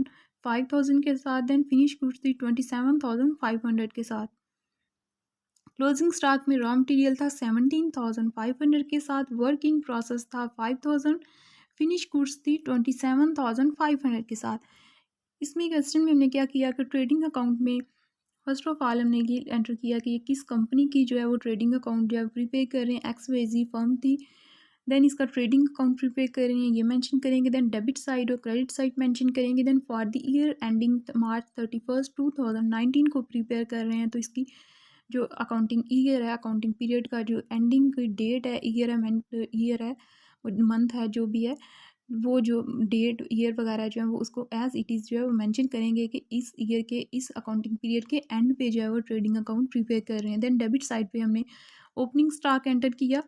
5,000 के साथ, देन फिनिश गुड्स थी 27,500 के साथ। क्लोजिंग स्टॉक में रॉ मटेरियल था 17,500 के साथ, वर्क इन प्रोसेस था 5,000, फिनिश गुड्स थी 27,500 के साथ। इसमें क्वेश्चन में हमने क्या किया कि ट्रेडिंग अकाउंट में फर्स्ट ऑफ ऑल हमने ये एंटर किया कि ये किस कंपनी की जो है वो ट्रेडिंग अकाउंट जो है प्रीपेयर कर रहे हैं, XYZ फर्म थी। देन इसका ट्रेडिंग अकाउंट प्रीपेयर कर रहे हैं ये मेंशन करेंगे, देन डेबिट साइड और क्रेडिट साइड मेंशन करेंगे। Then for the year ending March 31, 2019 को प्रीपेयर कर रहे हैं, तो इसकी जो अकाउंटिंग ईयर है, अकाउंटिंग पीरियड का जो एंडिंग की डेट है, ईयर है मंथ है जो भी है, वो जो डेट ईयर वगैरह जो है वो उसको एज इट इज़ जो है वो मेंशन करेंगे कि इस ईयर के इस अकाउंटिंग पीरियड के एंड पे जो है वो ट्रेडिंग अकाउंट प्रीपेयर कर रहे हैं। देन डेबिट साइड पे हमने ओपनिंग स्टॉक एंटर किया,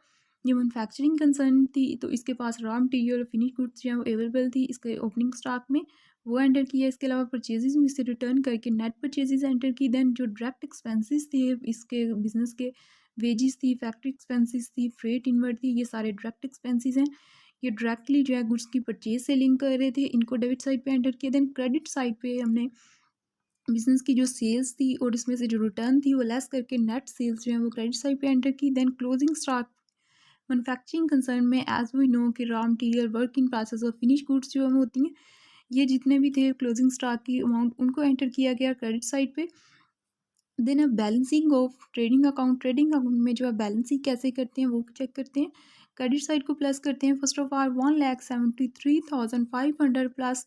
ये मैन्युफैक्चरिंग कंसर्न थी तो इसके पास रॉ मटेरियल और फिनिश गुड्स जो है वो अवेलेबल थी इसके ओपनिंग स्टॉक में, वो एंटर किया। इसके अलावा परचेजेस में से रिटर्न करके नेट परचेजेस एंटर की। देन जो डायरेक्ट एक्सपेंसेस थे इसके बिजनेस के, वेजेस थी, फैक्ट्री एक्सपेंसेस थी, फ्रेट इनवर्ड थी, ये सारे डायरेक्ट एक्सपेंसेस हैं, ये डायरेक्टली जो है गुड्स की परचेज से लिंक कर रहे थे, इनको डेबिट साइड पे एंटर किया। देन क्रेडिट साइड पे हमने बिजनेस की जो सेल्स थी और इसमें से जो रिटर्न थी वो लेस करके नेट सेल्स जो है वो क्रेडिट साइड पे एंटर की। Then closing stock manufacturing concern में एज वी नो कि raw material, work in process और फिनिश गुड्स जो हमें होती हैं, ये जितने भी थे क्लोजिंग स्टॉक की अमाउंट उनको एंटर किया गया क्रेडिट साइड पे। देन अब बैलेंसिंग ऑफ ट्रेडिंग अकाउंट में जो है बैलेंसिंग कैसे करते हैं वो चेक करते हैं। क्रेडिट साइड को प्लस करते हैं, first of all 1,73,500 plus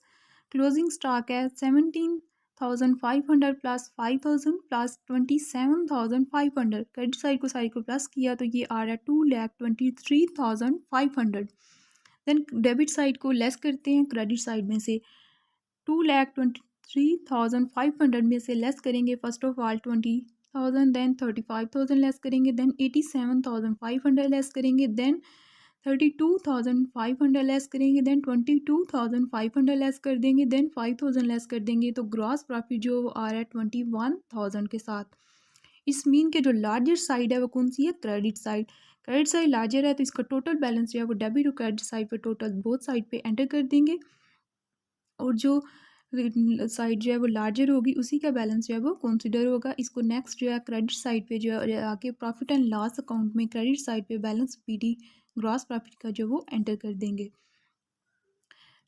closing stock है 17,500 प्लस 5,000 प्लस 27,500, क्रेडिट साइड को साइड को प्लस किया तो ये आ रहा है 2,23,500। देन डेबिट साइड को लेस करते हैं क्रेडिट साइड में से, 2,23,500 में से लेस करेंगे first of all 20,000, then 35,000 less करेंगे, देन 87,500 लेस करेंगे, देन 32,500 लेस करेंगे, देन 22,500 लेस कर देंगे, देन 5,000 लेस कर देंगे, तो ग्रॉस प्रॉफिट जो आ रहा है 21,000 के साथ। इस मीन के जो लार्जर साइड है वो कौन सी है, credit side. Credit side larger है तो इसका टोटल बैलेंस जो है वो डेबिट और क्रेडिट साइड पे टोटल बोथ साइड पे एंटर कर देंगे, और जो साइड जो है वो लार्जर होगी उसी का बैलेंस जो है वो कंसिडर होगा। इसको नेक्स्ट जो है क्रेडिट साइड पे जो है आके प्रॉफिट एंड लॉस अकाउंट में क्रेडिट साइड पे बैलेंस PD ग्रॉस प्रॉफिट का जो वो एंटर कर देंगे।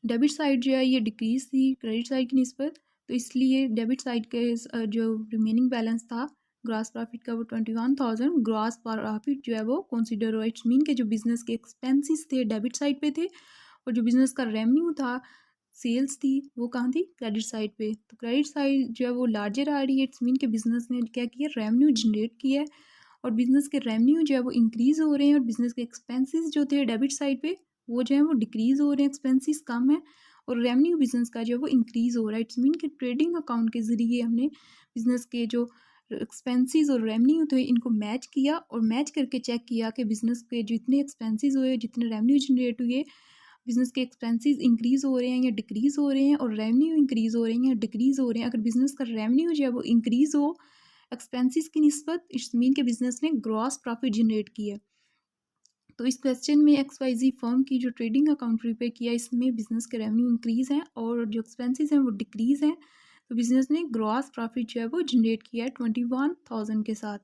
डेबिट साइड जो है ये डिक्रीज थी क्रेडिट साइड की निस्बत, तो इसलिए डेबिट साइड के जो रिमेनिंग बैलेंस था ग्रॉस प्रॉफिट का वो 21,000 ग्रॉस प्रॉफिट जो है वो कंसिडर हुआ। इट्स मीन के जो बिजनेस के एक्सपेंसेस थे डेबिट साइड पे थे और जो बिजनेस का रेवेन्यू था, सेल्स थी, वो कहाँ थी, क्रेडिट साइड पे। तो क्रेडिट साइड जो है वो लार्जर आ रही है, इट्स मीन के बिजनेस ने क्या किया, रेवेन्यू जनरेट किया है और बिजनेस के रेवेन्यू जो है वो इंक्रीज़ हो रहे हैं और बिजनेस के एक्सपेंसेस जो थे डेबिट साइड पे वो जो है वो डिक्रीज़ हो रहे हैं, एक्सपेंसेस कम है और रेवेन्यू बिजनेस का जो है वो इंक्रीज़ हो रहा है। इट्स मीन के ट्रेडिंग अकाउंट के ज़रिए हमने बिजनेस के जो एक्सपेंसेस और रेवेन्यू थे इनको मैच किया और मैच करके चेक किया कि बिजनेस के जितने एक्सपेंसेस हुए, जितने रेवेन्यू जनरेट हुए, बिजनेस के एक्सपेंसेस इंक्रीज़ हो रहे हैं या डिक्रीज़ हो रहे हैं और रेवेन्यू इंक्रीज़ हो रहे हैं या डिक्रीज़ हो रहे हैं। अगर बिजनेस का रेवेन्यू जो है वो इंक्रीज़ हो एक्सपेंसेस की निस्बत, इट्स मीन के बिजनेस ने ग्रॉस प्रॉफिट जनरेट की है। तो इस क्वेश्चन में XYZ फर्म की जो ट्रेडिंग अकाउंट प्रिपेयर किया इसमें बिजनेस के रेवेन्यू इंक्रीज़ हैं और जो एक्सपेंसेस हैं वो डिक्रीज़ हैं। तो बिजनेस ने ग्रॉस प्रॉफिट जो है वो जनरेट किया है 21,000 के साथ।